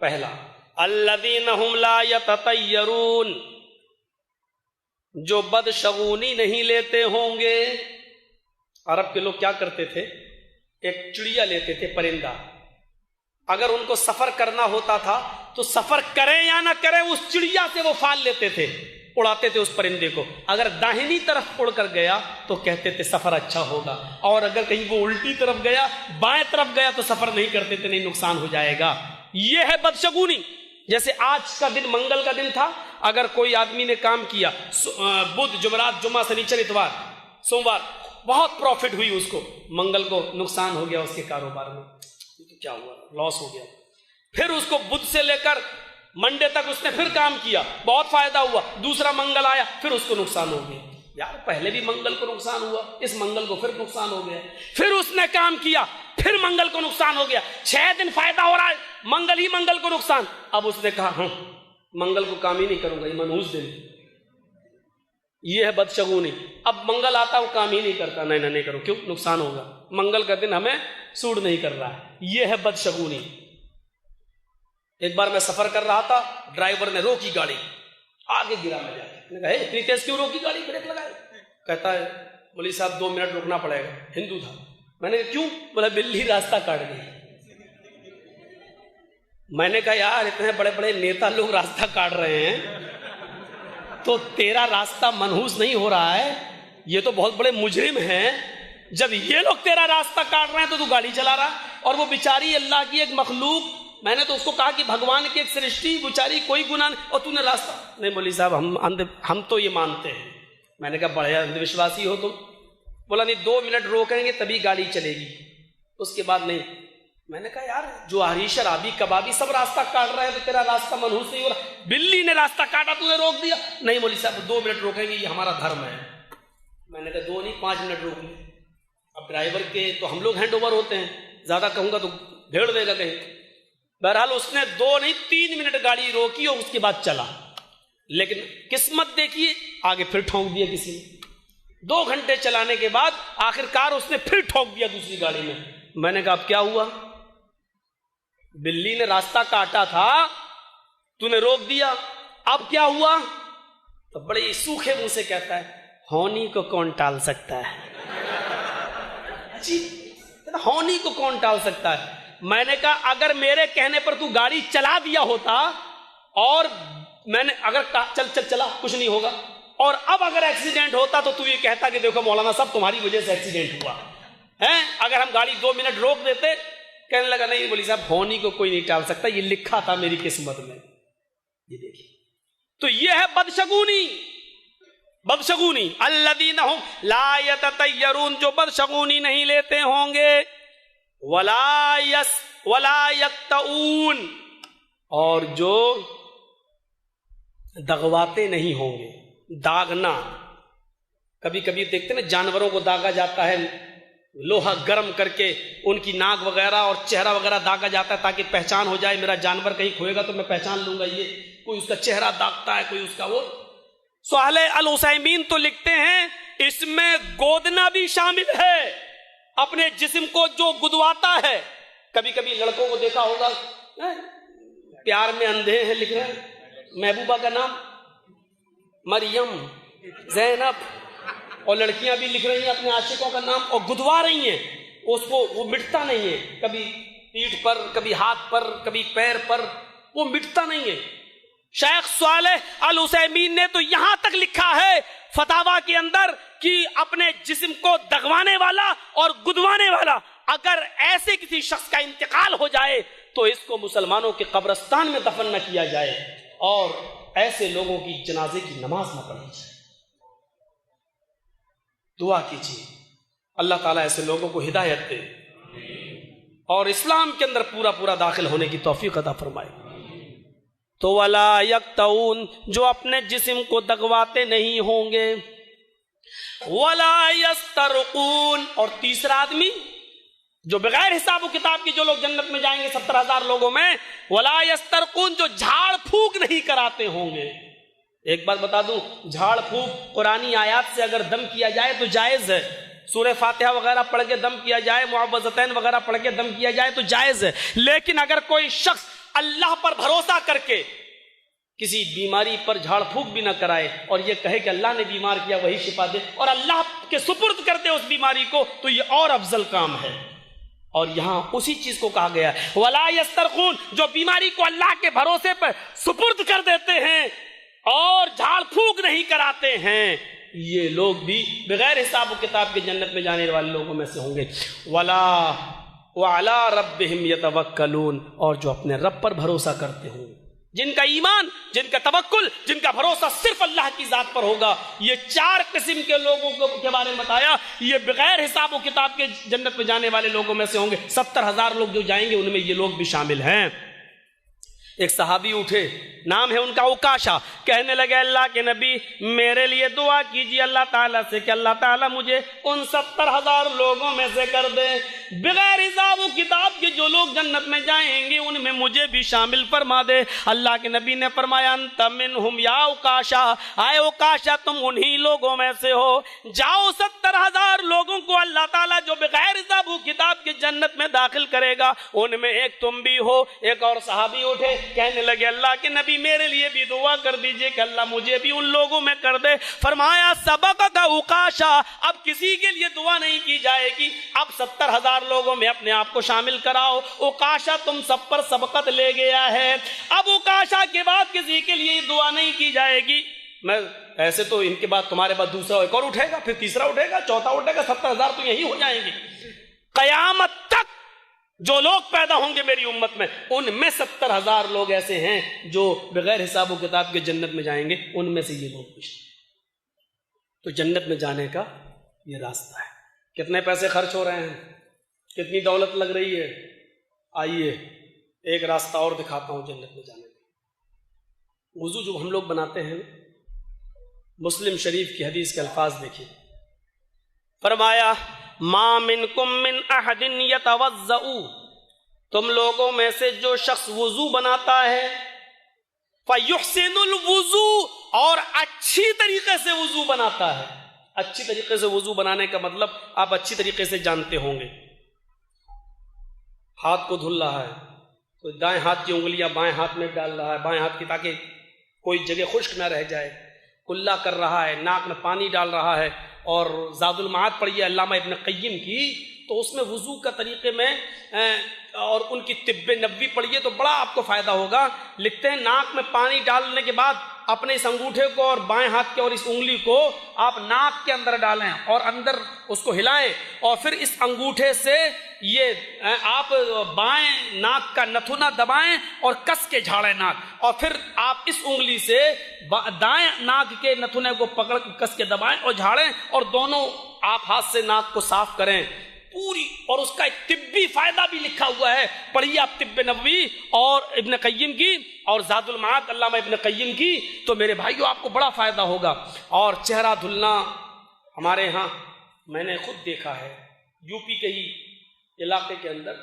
پہلا الذین هم لا یتطیرون، جو بدشگونی نہیں لیتے ہوں گے. عرب کے لوگ کیا کرتے تھے، ایک چڑیا لیتے تھے پرندہ، اگر ان کو سفر کرنا ہوتا تھا تو سفر کرے یا نہ کرے اس چڑیا سے وہ فال لیتے تھے، اڑاتے تھے اس پرندے کو. اگر داہنی طرف اڑ کر گیا تو کہتے تھے سفر اچھا ہوگا، اور اگر کہیں وہ الٹی طرف گیا بائیں طرف گیا تو سفر نہیں کرتے تھے نہیں نقصان ہو جائے گا. یہ ہے بدشگونی. جیسے آج کا دن منگل کا دن تھا، اگر کوئی آدمی نے کام کیا بدھ جمعرات جمعہ شنیچر اتوار سوموار بہت پروفٹ ہوئی اس کو، منگل کو نقصان ہو گیا اس کے کاروبار میں تو کیا ہوا، لاس ہو گیا. پھر اس کو بدھ سے لے کر منڈے تک اس نے پھر کام کیا بہت فائدہ ہوا، دوسرا منگل آیا پھر اس کو نقصان ہو گیا. یار پہلے بھی منگل کو نقصان ہوا، اس منگل کو پھر نقصان ہو گیا. پھر اس نے کام کیا پھر منگل کو نقصان ہو گیا. 6 دن فائدہ ہو رہا ہے، منگل کو نقصان. اب اس نے کہا منگل کو کام ہی نہیں کروں گا، یہ منحوس دن. یہ ہے بدشگونی. اب منگل آتا وہ کام ہی نہیں کرتا، نہیں کرو، کیوں؟ نقصان ہوگا، منگل کا دن ہمیں سوٹ نہیں کر رہا ہے. یہ ہے بدشگونی. ایک بار میں سفر کر رہا تھا، ڈرائیور نے روکی گاڑی، آگے گرا میں جا کے. میں نے کہا اتنی تیز کیوں روکی گاڑی، بریک لگائے؟ کہتا ہے مولوی صاحب 2 منٹ رکنا پڑے گا. ہندو تھا. میں نے کہا کیوں؟ بولا بلی راستہ کاٹ گئی. میں نے کہا یار اتنے بڑے بڑے نیتا لوگ راستہ کاٹ رہے ہیں تو تیرا راستہ منحوس نہیں ہو رہا ہے، یہ تو بہت بڑے مجرم ہیں. جب یہ لوگ تیرا راستہ کاٹ رہے ہیں تو گاڑی چلا رہا. اور وہ بیچاری اللہ کی ایک مخلوق، میں نے تو اس کو کہا کہ بھگوان کی ایک سرشٹی بیچاری کوئی گناہ نہیں اور تو نے راستہ نہیں. مولوی صاحب ہم تو یہ مانتے ہیں. میں نے کہا بڑے اندھ وشواسی ہو تم. بولا نہیں 2 منٹ روکیں گے تبھی گاڑی چلے گی، اس کے بعد نہیں. میں نے کہا یار جو ہری شرابی کبابی سب راستہ کاٹ رہے ہیں تو تیرا راستہ منحوس نہیں ہو رہا. بلی نے راستہ کاٹا تو نے روک دیا. نہیں مولوی صاحب 2 منٹ روکیں گے، یہ ہمارا دھرم ہے. میں نے کہا 2 نہیں 5 منٹ روک لیں. اب ڈرائیور کے تو ہم لوگ ہینڈ اوور ہوتے ہیں، زیادہ کہوں گا تو بھیڑ دے گا کہیں. بہرحال اس نے 2 نہیں 3 منٹ گاڑی روکی اور اس کے بعد چلا. لیکن قسمت دیکھیے آگے پھر ٹھونک دیا کسی نے. 2 گھنٹے چلانے کے بعد آخر کار اس نے پھر ٹھونک دیا دوسری گاڑی میں. میں نے کہا اب کیا ہوا؟ بلی نے راستہ کاٹا تھا تو نے روک دیا، اب کیا ہوا؟ تو بڑے سوکھے منہ سے کہتا ہے ہونی کو کون ٹال سکتا ہے؟ ہونی کو کون ٹال سکتا ہے؟ میں نے کہا اگر میرے کہنے پر تو گاڑی چلا دیا ہوتا اور میں نے اگر چل چل چلا کچھ نہیں ہوگا، اور اب اگر ایکسیڈنٹ ہوتا تو یہ کہتا کہ دیکھو مولانا صاحب تمہاری وجہ سے ایکسیڈنٹ ہوا ہے، اگر ہم گاڑی 2 منٹ روک دیتے، کہنے لگا نہیں مولوی صاحب ہونی کو کوئی نہیں ٹال سکتا، یہ لکھا تھا میری قسمت میں۔ یہ دیکھیے تو یہ ہے بدشگونی، بدشگونی الذین هم لا یتطیرون، جو بدشگونی نہیں لیتے ہوں گے، ولا یقطعون، اور جو دغواتے نہیں ہوں گے۔ داغنا، کبھی کبھی دیکھتے نا جانوروں کو داغا جاتا ہے، لوہا گرم کر کے ان کی ناک وغیرہ اور چہرہ وغیرہ داغا جاتا ہے تاکہ پہچان ہو جائے، میرا جانور کہیں کھوئے گا تو میں پہچان لوں گا، یہ کوئی اس کا چہرہ داغتا ہے، کوئی اس کا وہ۔ صالح العثیمین تو لکھتے ہیں اس میں گودنا بھی شامل ہے، اپنے جسم کو جو گدواتا ہے۔ کبھی کبھی لڑکوں کو دیکھا ہوگا پیار میں اندھے ہیں لکھ رہے ہیں، محبوبہ کا نام مریم، زینب، اور لڑکیاں بھی لکھ رہی ہیں اپنے عاشقوں کا نام اور گدوا رہی ہیں اس کو، وہ مٹتا نہیں ہے، کبھی پیٹھ پر، کبھی ہاتھ پر، کبھی پیر پر، وہ مٹتا نہیں ہے۔ شیخ صالح العثیمین نے تو یہاں تک لکھا ہے فتاویٰ کے اندر کہ اپنے جسم کو دغوانے والا اور گدوانے والا اگر ایسے کسی شخص کا انتقال ہو جائے تو اس کو مسلمانوں کے قبرستان میں دفن نہ کیا جائے اور ایسے لوگوں کی جنازے کی نماز نہ پڑھی جائے۔ دعا کیجیے اللہ تعالیٰ ایسے لوگوں کو ہدایت دے اور اسلام کے اندر پورا پورا داخل ہونے کی توفیق عطا فرمائے۔ تو ولا یقطعون، جو اپنے جسم کو دغواتے نہیں ہوں گے، ولا یسترقون، اور تیسرا آدمی جو بغیر حساب و کتاب کی جو لوگ جنت میں جائیں گے 70,000 لوگوں میں، ولا یسترقون، جو جھاڑ پھونک نہیں کراتے ہوں گے۔ ایک بات بتا دوں، جھاڑ پھونک قرآنی آیات سے اگر دم کیا جائے تو جائز ہے، سورہ فاتحہ وغیرہ پڑھ کے دم کیا جائے، معوذتین وغیرہ پڑھ کے دم کیا جائے تو جائز ہے، لیکن اگر کوئی شخص اللہ پر بھروسہ کر کے کسی بیماری پر جھاڑ پھونک بھی نہ کرائے اور یہ کہے کہ اللہ نے بیمار کیا وہی شفا دے اور اللہ کے سپرد کر دے اس بیماری کو، تو یہ اور افضل کام ہے۔ اور یہاں اسی چیز کو کہا گیا ہے ولا یسترقون، جو بیماری کو اللہ کے بھروسے پر سپرد کر دیتے ہیں اور جھاڑ پھونک نہیں کراتے ہیں، یہ لوگ بھی بغیر حساب و کتاب کے جنت میں جانے والے لوگوں میں سے ہوں گے۔ ولا وعلی ربہم یتوکلون، اور جو اپنے رب پر بھروسہ کرتے ہوں، جن کا ایمان، جن کا توکل، جن کا بھروسہ صرف اللہ کی ذات پر ہوگا۔ یہ 4 قسم کے لوگوں کے بارے میں بتایا، یہ بغیر حساب و کتاب کے جنت میں جانے والے لوگوں میں سے ہوں گے۔ 70,000 لوگ جو جائیں گے ان میں یہ لوگ بھی شامل ہیں۔ ایک صحابی اٹھے، نام ہے ان کا عکاشہ، کہنے لگے اللہ کے نبی میرے لیے دعا کیجیے اللہ تعالیٰ سے کہ اللہ تعالیٰ مجھے ان 70,000 لوگوں میں سے کر دے، بغیر حساب و کتاب کے جو لوگ جنت میں جائیں گے ان میں مجھے بھی شامل فرما دے۔ اللہ کے نبی نے فرمایا انت منہم یا عکاشہ، آئے عکاشہ تم انہی لوگوں میں سے ہو، جاؤ 70,000 لوگوں کو اللہ تعالیٰ جو بغیر حساب و کتاب کے جنت میں داخل کرے گا ان میں ایک تم بھی ہو۔ ایک اور صحابی اٹھے، کہنے لگے اللہ کے نبی میرے لیے بھی دعا کر دیجئے کہ اللہ مجھے بھی ان لوگوں میں کر دے۔ فرمایا سبقک عکاشہ، اب کسی کے لیے دعا نہیں کی جائے گی، اب 70,000 لوگوں میں اپنے آپ کو شامل کراؤ۔ عکاشہ تم سب پر سبقت لے گیا ہے، اب عکاشہ کے بعد کسی کے لیے دعا نہیں کی جائے گی۔ میں ایسے تو ان کے بعد تمہارے بعد دوسرا ایک اور اٹھے گا، پھر تیسرا اٹھے گا، چوتھا اٹھے گا، 70,000 تو یہی ہو جائیں گے۔ قیامت تک جو لوگ پیدا ہوں گے میری امت میں ان میں 70,000 لوگ ایسے ہیں جو بغیر حساب و کتاب کے جنت میں جائیں گے، ان میں سے یہ لوگ بھی۔ تو جنت میں جانے کا یہ راستہ ہے۔ کتنے پیسے خرچ ہو رہے ہیں، کتنی دولت لگ رہی ہے، آئیے ایک راستہ اور دکھاتا ہوں جنت میں جانے کا۔ وضو جو ہم لوگ بناتے ہیں، مسلم شریف کی حدیث کے الفاظ دیکھیے، فرمایا ما منکم من احد یتوضأ، تم لوگوں میں سے جو شخص وضو بناتا ہے، فیحسن الوضو، اور اچھی طریقے سے وضو بناتا ہے۔ اچھی طریقے سے وضو بنانے کا مطلب آپ اچھی طریقے سے جانتے ہوں گے، ہاتھ کو دھل رہا ہے تو دائیں ہاتھ کی انگلیاں بائیں ہاتھ میں ڈال رہا ہے، بائیں ہاتھ کی، تاکہ کوئی جگہ خشک نہ رہ جائے، کلا کر رہا ہے، ناک میں پانی ڈال رہا ہے، اور زاد المعاد پڑھیے علامہ ابن قیم کی، تو اس میں وضو کا طریقے میں اور ان کی طب نبوی پڑھیے تو بڑا آپ کو فائدہ ہوگا۔ لکھتے ہیں ناک میں پانی ڈالنے کے بعد اپنے اس انگوٹھے کو اور بائیں ہاتھ کے اور اس انگلی کو آپ ناک کے اندر ڈالیں اور اندر اس کو ہلائیں، اور پھر اس انگوٹھے سے یہ آپ بائیں ناک کا نتھنا دبائیں اور کس کے جھاڑیں ناک، اور پھر آپ اس انگلی سے دائیں ناک کے نتھنے کو پکڑ کس کے دبائیں اور جھاڑیں، اور دونوں آپ ہاتھ سے ناک کو صاف کریں پوری۔ اور اس کا ایک طبی فائدہ بھی لکھا ہوا ہے، پڑھیے آپ طب نبوی اور ابن قیم کی اور زاد المعاد علامہ ابن قیم کی، تو میرے بھائیو آپ کو بڑا فائدہ ہوگا۔ اور چہرہ دھلنا ہمارے ہاں میں نے خود دیکھا ہے، یو پی کے ہی علاقے کے اندر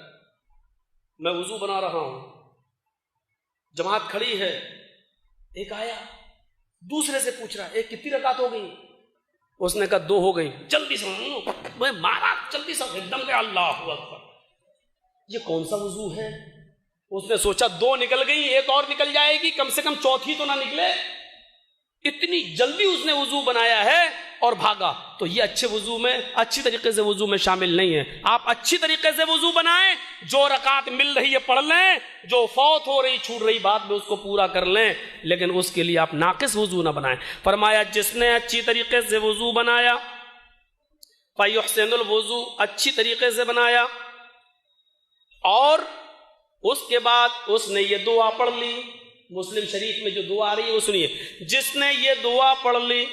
میں وضو بنا رہا ہوں، جماعت کھڑی ہے، ایک آیا دوسرے سے پوچھ رہا ہے ایک کتنی رکعت ہو گئی؟ اس نے کہا 2 ہو گئی۔ جلدی سے میں مارا، جلدی سے ایک دم کہ اللہ اکبر، یہ کون سا وضو ہے؟ اس نے سوچا 2 نکل گئی، ایک اور نکل جائے گی، کم سے کم چوتھی تو نہ نکلے، اتنی جلدی اس نے وضو بنایا ہے اور بھاگا۔ تو یہ اچھے وضو میں، اچھی طریقے سے وضو میں شامل نہیں ہے۔ آپ اچھی طریقے سے وضو بنائیں، جو رکعت مل رہی ہے پڑھ لیں، جو فوت ہو رہی چھوٹ رہی بعد میں اس کو پورا کر لیں، لیکن اس کے لیے آپ ناقص وضو نہ بنائیں۔ فرمایا جس نے اچھی طریقے سے وضو بنایا، فَيُحْسِنُ الْوُضُوء، اچھی طریقے سے بنایا، اور اس کے بعد اس نے یہ دعا پڑھ لی، مسلم شریف میں جو دعا آ رہی ہے وہ سنیے، جس نے یہ دعا پڑھ لی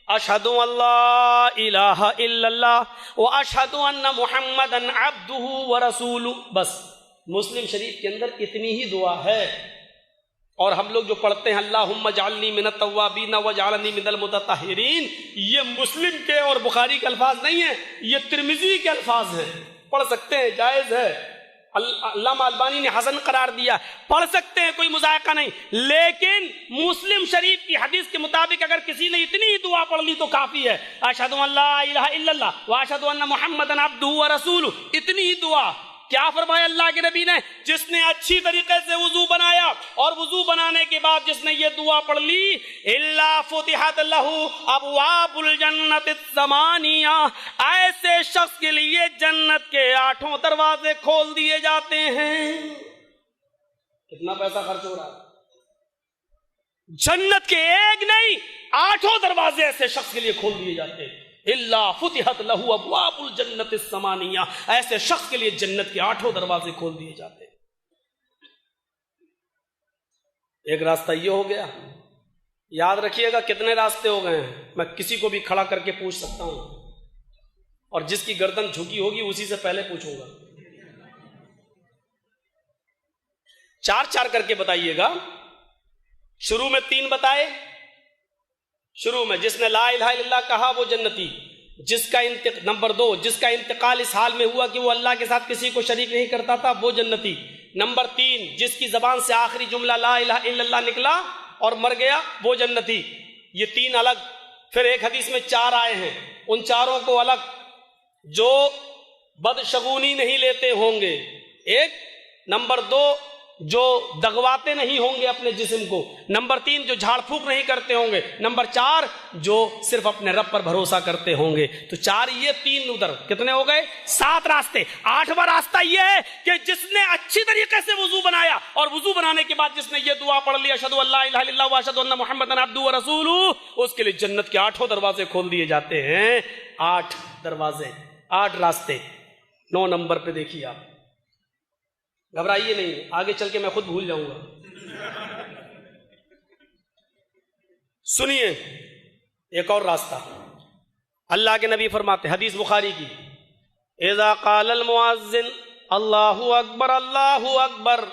اشہد ان لا الہ الا اللہ واشہد ان محمدن عبدہ ورسولہ، بس مسلم شریف کے اندر اتنی ہی دعا ہے۔ اور ہم لوگ جو پڑھتے ہیں اللہم اجعلنی من التوابین واجعلنی من المتطہرین، یہ مسلم کے اور بخاری کے الفاظ نہیں ہیں، یہ ترمذی کے الفاظ ہیں، پڑھ سکتے ہیں، جائز ہے، علامہ البانی نے حسن قرار دیا، پڑھ سکتے ہیں، کوئی مذائقہ نہیں، لیکن مسلم شریف کی حدیث کے مطابق اگر کسی نے اتنی ہی دعا پڑھ لی تو کافی ہے۔ اشہد ان لا الہ الا اللہ واشہد ان محمدن عبدہ ورسولہ، اتنی ہی دعا۔ کیا فرمایا اللہ کے نبی نے؟ جس نے اچھی طریقے سے وضو بنایا اور وضو بنانے کے بعد جس نے یہ دعا پڑھ لی، الا فتحت لہ ابواب الجنت الثمانیہ، ایسے شخص کے لیے جنت کے 8 دروازے کھول دیے جاتے ہیں۔ کتنا پیسہ خرچ ہو رہا ہے؟ جنت کے 1 نہیں 8 دروازے ایسے شخص کے لیے کھول دیے جاتے ہیں۔ الا فتحت لہ ابواب الجنت الثمانیہ، ایسے شخص کے لیے جنت کے 8 دروازے کھول دیے جاتے ہیں۔ ایک راستہ یہ ہو گیا، یاد رکھیے گا کتنے راستے ہو گئے ہیں، میں کسی کو بھی کھڑا کر کے پوچھ سکتا ہوں، اور جس کی گردن جھکی ہوگی اسی سے پہلے پوچھوں گا۔ 4 کر کے بتائیے گا۔ شروع میں 3 بتائے، شروع میں جس نے لا الہ الا اللہ کہا وہ جنتی، جس کا نمبر 2 جس کا انتقال اس حال میں ہوا کہ وہ اللہ کے ساتھ کسی کو شریک نہیں کرتا تھا وہ جنتی، نمبر 3 جس کی زبان سے آخری جملہ لا الہ الا اللہ نکلا اور مر گیا وہ جنتی۔ یہ 3 الگ، پھر ایک حدیث میں 4 آئے ہیں، ان 4 کو الگ، جو بدشگونی نہیں لیتے ہوں گے، ایک، نمبر 2 جو دغواتے نہیں ہوں گے اپنے جسم کو، نمبر 3 جو جھاڑ پھونک نہیں کرتے ہوں گے، نمبر 4 جو صرف اپنے رب پر بھروسہ کرتے ہوں گے۔ تو 4 یہ 3 ادھر، کتنے ہو گئے؟ 7 راستے۔ 8واں راستہ یہ ہے کہ جس نے اچھی طریقے سے وضو بنایا اور وضو بنانے کے بعد جس نے یہ دعا پڑھ لی اشہد ان لا الہ الا اللہ واشہد ان محمدن عبدہ ورسولہ، اس کے لیے جنت کے 8 دروازے کھول دیے جاتے ہیں۔ 8 دروازے، 8 راستے، 9 نمبر پہ دیکھیے آپ، گھبرائیے نہیں، آگے چل کے میں خود بھول جاؤں گا۔ سنیے ایک اور راستہ، اللہ کے نبی فرماتے، حدیث بخاری کی، اذا قال المؤذن اللہ اکبر اللہ اکبر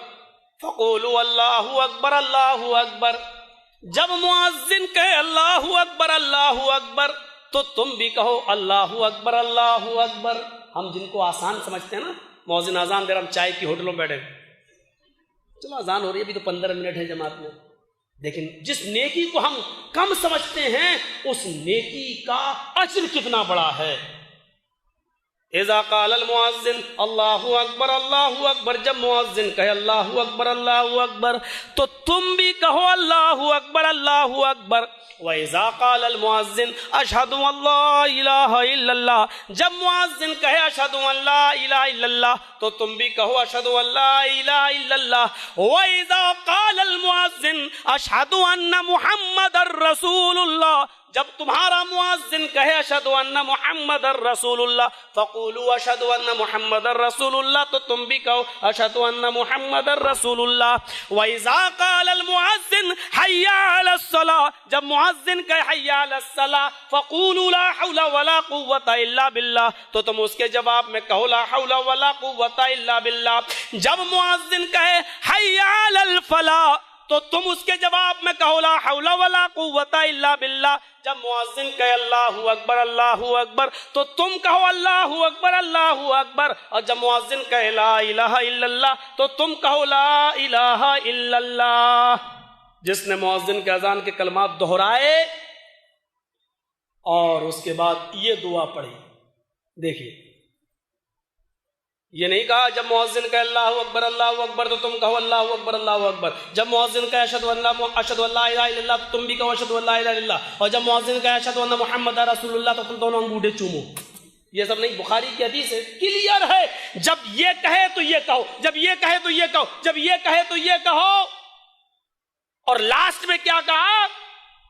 فقولوا اللہ اکبر اللہ اکبر، جب مؤذن کہے اللہ اکبر تو تم بھی کہو اللہ اکبر اللہ اکبر۔ ہم جن کو آسان سمجھتے ہیں نا، مؤذن اذان دے رہا، ہم چائے کی ہوٹلوں میں بیٹھے، چلو اذان ہو رہی ہے ابھی تو 15 منٹ ہے جماعت میں، لیکن جس نیکی کو ہم کم سمجھتے ہیں اس نیکی کا اجر کتنا بڑا ہے۔ اذا قال المؤذن اللہ اکبر، جب مؤذن کہے اللہ اکبر تو تم بھی کہو اللہ اکبر۔ وَإِذَا قَالَ الْمُؤَذِّنُ أَشْهَدُ أَن لَّا إِلَٰهَ إِلَّا اللَّهُ، جب مؤذن کہے أشهد أن لا إله إلا الله تو تم بھی کہو أشهد أن لا إله إلا الله۔ وَإِذَا قَالَ الْمُؤَذِّنُ أَشْهَدُ أَنَّ مُحَمَّدًا رَّسُولُ اللَّهُ، جب تمہارا مؤذن کہے اشہد ان محمد الرسول اللہ فقولوا اشہد ان محمد الرسول اللہ تو تم بھی کہو اشہد ان محمد الرسول اللہ۔ وَإِذَا قَالَ الْمُؤَذِّنُ حَيَّ عَلَى الصَّلَاةِ، جب مؤذن کہے حَيَّ عَلَى الصَّلَاةِ فَقُولُوا لَا حَوْلَ وَلَا قُوَّةَ إِلَّا بِاللَّهِ تو تم اس کے جواب میں کہو لا حول ولا قوة إلا باللہ۔ جب مؤذن کہے حَيَّ عَلَى الْفَلَاحِ تو تم اس کے جواب میں کہو لا حول ولا قوة الا باللہ۔ جب مؤذن کہے اللہ اکبر تو تم کہو اللہ اکبر، اور جب مؤذن کہے لا الہ الا اللہ تو تم کہو لا الہ الا اللہ۔ جس نے مؤذن کے اذان کے کلمات دہرائے اور اس کے بعد یہ دعا پڑھی، دیکھیے یہ نہیں کہا جب مؤذن کہے اللہ اکبر تو تم کہو اللہ اکبر، جب مؤذن کہے اشہد ان لا الہ الا اللہ تو تم بھی کہو اشہد ان لا الہ الا اللہ، اور جب مؤذن کہے اشہد ان محمد رسول اللہ تو تم دونوں انگوٹھے چومو۔ یہ سب نہیں، بخاری کی حدیث ہے، کلیئر ہے، جب یہ کہے تو یہ کہو، جب یہ کہے تو یہ کہو، جب یہ کہے تو یہ کہو۔ اور لاسٹ میں کیا کہا؟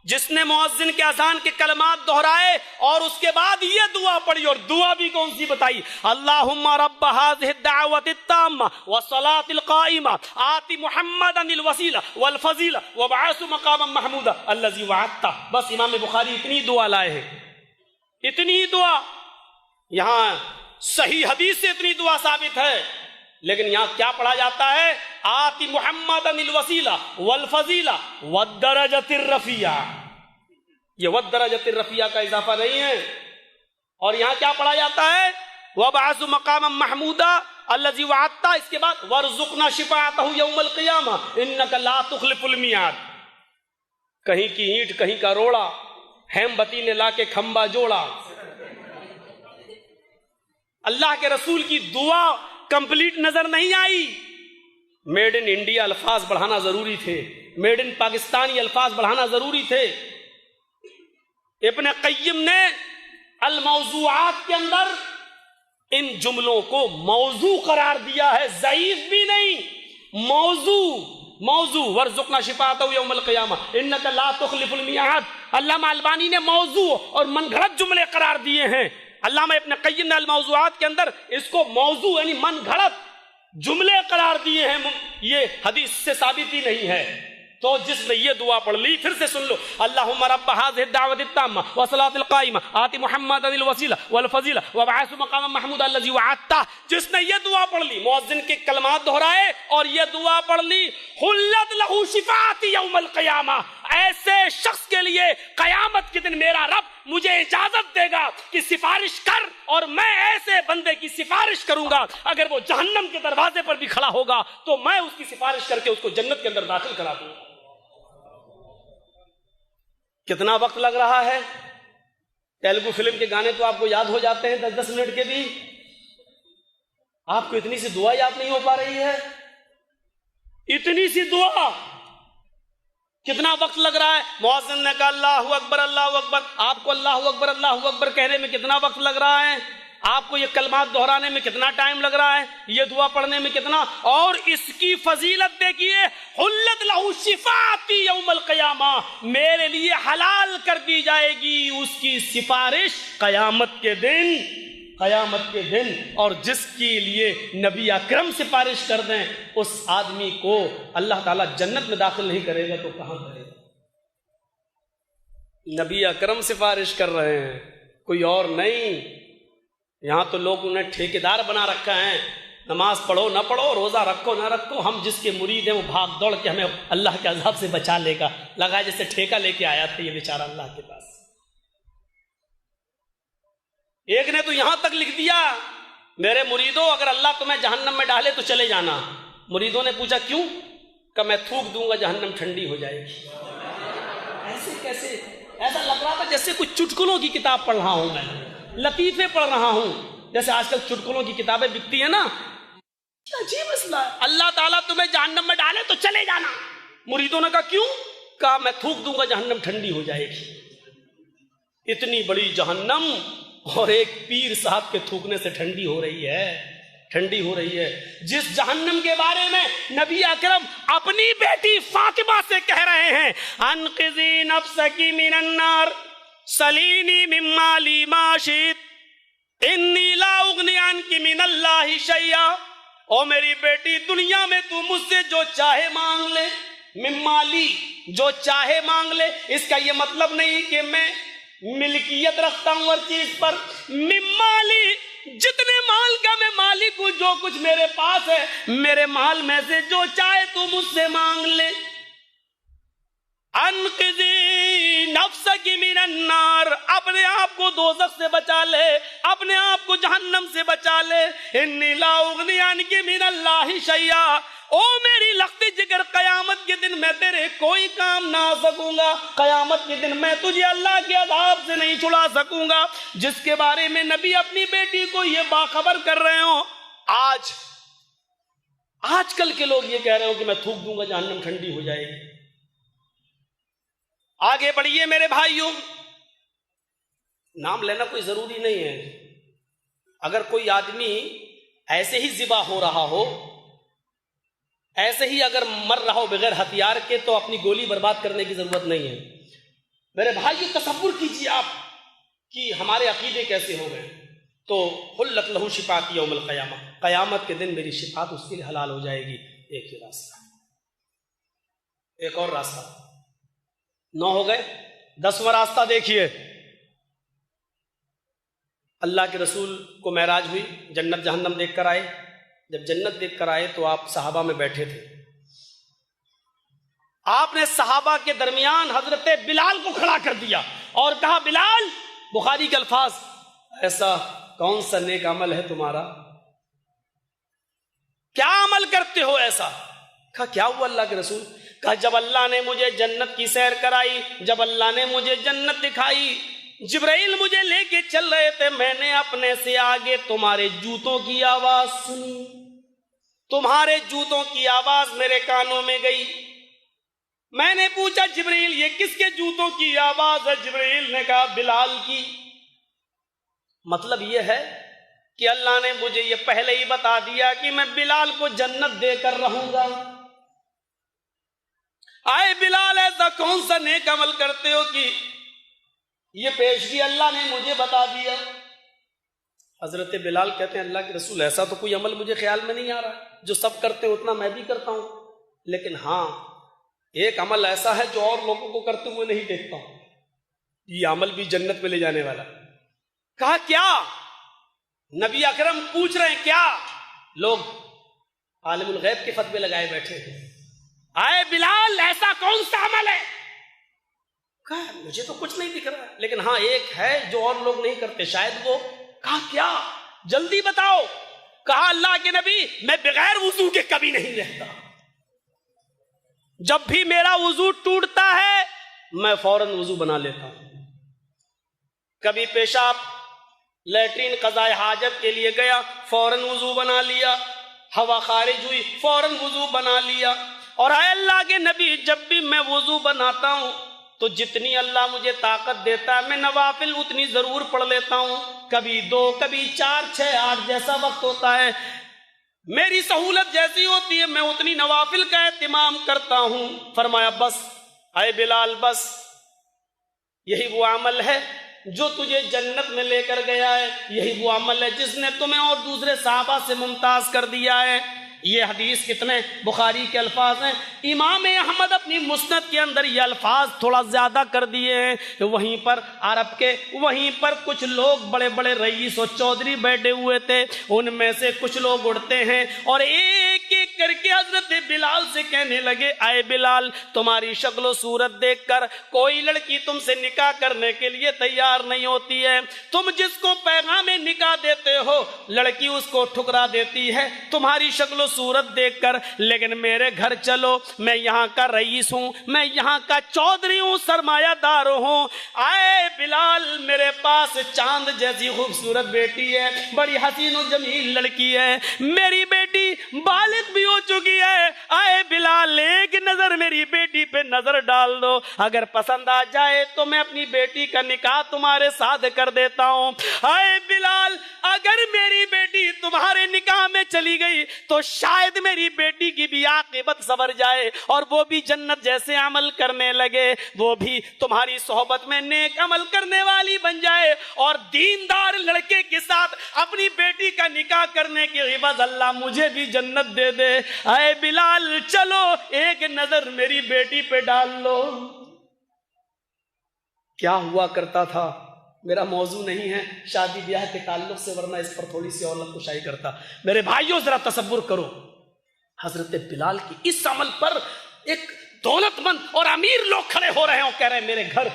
جس نے مؤذن کے اذان کے کلمات دہرائے اور اس کے بعد یہ دعا پڑھی، اور دعا بھی کون سی بتائی؟ اللہم رب هذه الدعوة التامة والصلاة القائمة آت محمدا الوسیلہ والفضیلہ وابعثه مقاما محمودا الذی وعدتہ۔ بس امام بخاری اتنی دعا لائے ہیں، اتنی دعا، یہاں صحیح حدیث سے اتنی دعا ثابت ہے، لیکن یہاں کیا پڑھا جاتا ہے؟ آتی محمدا الوسیلہ والفضیلہ والدرجۃ الرفیعہ۔ یہ والدرجۃ الرفیعہ کا اضافہ نہیں ہے، اور یہاں کیا پڑھا جاتا ہے؟ وابعث مقاما محمودا الذی وعدتہ، اس کے بعد وارزقنا شفاعتہ یوم القیامہ انک لا تخلف المیعاد۔ کہیں کی اینٹ کہیں کا روڑا، ہیم بتی نے لا کے کھمبا جوڑا۔ اللہ کے رسول کی دعا کمپلیٹ نظر نہیں آئی۔ میڈ ان انڈیا الفاظ بڑھانا ضروری تھے، میڈ ان پاکستانی الفاظ بڑھانا ضروری تھے۔ ابن قیم نے الموضوعات کے اندر ان جملوں کو موضوع قرار دیا ہے، ضعیف بھی نہیں، موضوع ورزقنا شفاعتہ یوم القیامہ انک لا تخلف المیعاد۔ علامہ البانی نے موضوع اور من گھڑت جملے قرار دیے ہیں۔ علامہ ابن قیم نے الموضوعات کے اندر اس کو موضوع یعنی من گھڑت جملے قرار دیے ہیں، یہ حدیث سے ثابت ہی نہیں ہے۔ تو جس نے یہ دعا پڑھ لی، پھر سے سن لو، اللہم رب هذه الدعوة التامة والصلاة القائمة آت محمدا الوسیلہ والفضیلہ وابعثه مقاما محمودا الذی وعدتہ۔ جس نے یہ دعا پڑھ لی، مؤذن کے کلمات دہرائے اور یہ دعا پڑھ لی، حلت له شفاعتی یوم القیامہ، ایسے شخص کے لیے قیامت کے دن میرا رب مجھے اجازت دے گا کہ سفارش کر، اور میں ایسے بندے کی سفارش کروں گا اگر وہ جہنم کے دروازے پر بھی کھڑا ہوگا تو میں اس کی سفارش کر کے اس کو جنت کے اندر داخل کرا دوں گا۔ کتنا وقت لگ رہا ہے؟ تیلگو فلم کے گانے تو آپ کو یاد ہو جاتے ہیں 10-10 منٹ کے بھی، آپ کو اتنی سی دعا یاد نہیں ہو پا رہی ہے؟ اتنی سی دعا کتنا وقت لگ رہا ہے؟ مؤذن نے کہا اللہ اکبر، آپ کو اللہ اکبر کہنے میں کتنا وقت لگ رہا ہے؟ آپ کو یہ کلمات دہرانے میں کتنا ٹائم لگ رہا ہے؟ یہ دعا پڑھنے میں کتنا؟ اور اس کی فضیلت دیکھیے، حلت لہ شفاعتی یوم القیامہ، میرے لیے حلال کر دی جائے گی اس کی سفارش قیامت کے دن۔ اور جس کے لیے نبی اکرم سفارش کر دیں، اس آدمی کو اللہ تعالیٰ جنت میں داخل نہیں کرے گا تو کہاں کرے گا؟ نبی اکرم سفارش کر رہے ہیں، کوئی اور نہیں۔ یہاں تو لوگ انہیں ٹھیکیدار بنا رکھا ہے، نماز پڑھو نہ پڑھو، روزہ رکھو نہ رکھو، ہم جس کے مرید ہیں وہ بھاگ دوڑ کے ہمیں اللہ کے عذاب سے بچا لے گا، لگا جیسے ٹھیکہ لے کے آیا تھا یہ بیچارہ اللہ کے پاس۔ ایک نے تو یہاں تک لکھ دیا، میرے مریدوں اگر اللہ تمہیں جہنم میں ڈالے تو چلے جانا۔ مریدوں نے پوچھا کیوں؟ کہ میں تھوک دوں گا جہنم ٹھنڈی ہو جائے گی۔ ایسے کیسے؟ ایسا لگ رہا تھا جیسے کچھ چٹکلوں کی کتاب پڑھ رہا ہوں، میں لطیفے پڑھ رہا ہوں۔ جیسے آج کل چٹکلوں کی کتابیں بکتی ہیں نا، کیا عجیب مسئلہ ہے. اللہ تعالیٰ تمہیں جہنم میں ڈالے تو چلے جانا. مریدوں نے کہا کیوں؟ کہا میں تھوک دوں گا جہنم ٹھنڈی ہو جائے گی. اتنی بڑی جہنم اور ایک پیر صاحب کے تھوکنے سے ٹھنڈی ہو رہی ہے. جس جہنم کے بارے میں نبی اکرم اپنی بیٹی فاطمہ سے کہہ رہے ہیں انقذی نفسکی من النار سلینی من مالی ما شئت انی لا اغنی عنکی من اللہ شیئا. او میری بیٹی دنیا میں تو مجھ سے جو چاہے مانگ لے، من مالی جو چاہے مانگ لے. اس کا یہ مطلب نہیں کہ میں ملکیت رکھتا ہوں ہر چیز پر. من مالی جتنے مال کا میں مالک ہوں، جو کچھ میرے پاس ہے میرے مال میں سے جو چاہے تو مجھ سے مانگ لے. انقذی نفسک من النار، اپنے آپ کو دوزخ سے بچا لے، اپنے آپ کو جہنم سے بچا لے. انی لا اغنی عنک من اللہ شیئا، او میری لختی جگر قیامت کے دن میں تیرے کوئی کام نہ آ سکوں گا. قیامت کے دن میں تجھے اللہ کے عذاب سے نہیں چھڑا سکوں گا. جس کے بارے میں نبی اپنی بیٹی کو یہ باخبر کر رہے ہوں. آج کل کے لوگ یہ کہہ رہے ہو کہ میں تھوک دوں گا جہنم ٹھنڈی ہو جائے گی. آگے بڑھیے میرے بھائیوں، نام لینا کوئی ضروری نہیں ہے. اگر کوئی آدمی ایسے ہی ذبح ہو رہا ہو، ایسے ہی اگر مر رہا ہو بغیر ہتھیار کے، تو اپنی گولی برباد کرنے کی ضرورت نہیں ہے. میرے بھائیو تصور کیجیے آپ کہ ہمارے عقیدے کیسے ہو گئے. تو حلت لہو شفاعتی یوم القیامہ، قیامت کے دن میری شفاعت اس کے لیے حلال ہو جائے گی. ایک ہی راستہ، ایک اور راستہ. 9 ہو گئے. 10واں راستہ دیکھیے. اللہ کے رسول کو معراج ہوئی، جنت جہنم دیکھ کر آئے. جب جنت دیکھ کر آئے تو آپ صحابہ میں بیٹھے تھے. آپ نے صحابہ کے درمیان حضرت بلال کو کھڑا کر دیا اور کہا بلال، بخاری کے الفاظ، ایسا کون سا نیک عمل ہے تمہارا؟ کیا عمل کرتے ہو ایسا؟ کہا کیا ہوا اللہ کے رسول؟ کہا جب اللہ نے مجھے جنت کی سیر کرائی، جب اللہ نے مجھے جنت دکھائی، جبرائیل مجھے لے کے چل رہے تھے، میں نے اپنے سے آگے تمہارے جوتوں کی آواز سنی. تمہارے جوتوں کی آواز میرے کانوں میں گئی. میں نے پوچھا جبرائیل یہ کس کے جوتوں کی آواز ہے؟ جبرائیل نے کہا بلال کی. مطلب یہ ہے کہ اللہ نے مجھے یہ پہلے ہی بتا دیا کہ میں بلال کو جنت دے کر رہوں گا. آئے بلال، ایسا کون سا نیک عمل کرتے ہو کہ یہ پیشگی اللہ نے مجھے بتا دیا؟ حضرت بلال کہتے ہیں اللہ کے رسول ایسا تو کوئی عمل مجھے خیال میں نہیں آ رہا. جو سب کرتے ہیں اتنا میں بھی کرتا ہوں، لیکن ہاں ایک عمل ایسا ہے جو اور لوگوں کو کرتے ہوئے نہیں دیکھتا ہوں، یہ عمل بھی جنت میں لے جانے والا. کہا کیا؟ نبی اکرم پوچھ رہے ہیں کیا؟ لوگ عالم الغیب کے فتوے لگائے بیٹھے ہیں. آئے بلال، ایسا کون سا عمل ہے؟ کہا مجھے تو کچھ نہیں دکھ رہا، لیکن ہاں ایک ہے جو اور لوگ نہیں کرتے شاید وہ. کہا کیا؟ جلدی بتاؤ. کہا اللہ کے نبی، میں بغیر وضو کے کبھی نہیں رہتا. جب بھی میرا وضو ٹوٹتا ہے میں فوراً وضو بنا لیتا ہوں. کبھی پیشاب لیٹرین قضاء حاجت کے لیے گیا، فوراً وضو بنا لیا. ہوا خارج ہوئی، فوراً وضو بنا لیا. اور اے اللہ کے نبی، جب بھی میں وضو بناتا ہوں تو جتنی اللہ مجھے طاقت دیتا ہے میں نوافل اتنی ضرور پڑھ لیتا ہوں. کبھی 2، کبھی 4، 6، 8 جیسا وقت ہوتا ہے، میری سہولت جیسی ہوتی ہے میں اتنی نوافل کا اہتمام کرتا ہوں. فرمایا بس اے بلال، بس یہی وہ عمل ہے جو تجھے جنت میں لے کر گیا ہے، یہی وہ عمل ہے جس نے تمہیں اور دوسرے صحابہ سے ممتاز کر دیا ہے. یہ حدیث کتنے بخاری کے الفاظ ہیں. امام احمد اپنی مسند کے اندر یہ الفاظ تھوڑا زیادہ کر دیے ہیں. وہیں پر عرب کے وہیں پر کچھ لوگ بڑے بڑے رئیس و چودھری بیٹھے ہوئے تھے، ان میں سے کچھ لوگ اٹھتے ہیں اور ایک ایک کر کے حضرت بلال سے کہنے لگے اے بلال، تمہاری شکل و صورت دیکھ کر کوئی لڑکی تم سے نکاح کرنے کے لیے تیار نہیں ہوتی ہے. تم جس کو پیغام نکاح دیتے ہو لڑکی اس کو ٹھکرا دیتی ہے. تمہاری شکل و صورت دیکھ کر، لیکن میرے گھر چلو، میں یہاں کا رئیس ہوں، میں یہاں کا چودھری ہوں، سرمایہ دار ہوں۔ آئے بلال، میرے پاس چاند جیسی خوبصورت بیٹی ہے، بڑی حسین و جمیل لڑکی ہے، میری بیٹی بالغ بھی ہو چکی ہے۔ آئے بلال، ایک نظر میری بیٹی پہ نظر ڈال دو، اگر پسند آ جائے تو میں اپنی بیٹی کا نکاح تمہارے ساتھ کر دیتا ہوں۔ آئے بلال، اگر میری بیٹی تمہارے نکاح میں چلی گئی تو شاید میری بیٹی کی بھی عاقبت سنور جائے اور وہ بھی جنت جیسے عمل کرنے لگے، وہ بھی تمہاری صحبت میں نیک عمل کرنے والی بن جائے اور دیندار لڑکے کے ساتھ اپنی بیٹی کا نکاح کرنے کے عوض اللہ مجھے بھی جنت دے دے۔ اے بلال، چلو ایک نظر میری بیٹی پہ ڈال لو۔ کیا ہوا کرتا تھا، میرا موضوع نہیں ہے شادی بیاہ کے تعلق سے، ورنہ اس پر تھوڑی سی اور کشائی کرتا۔ میرے بھائیوں، ذرا تصور کرو، حضرت بلال کی اس عمل پر ایک دولت مند اور امیر لوگ کھڑے ہو رہے ہوں، کہہ رہے ہیں میرے گھر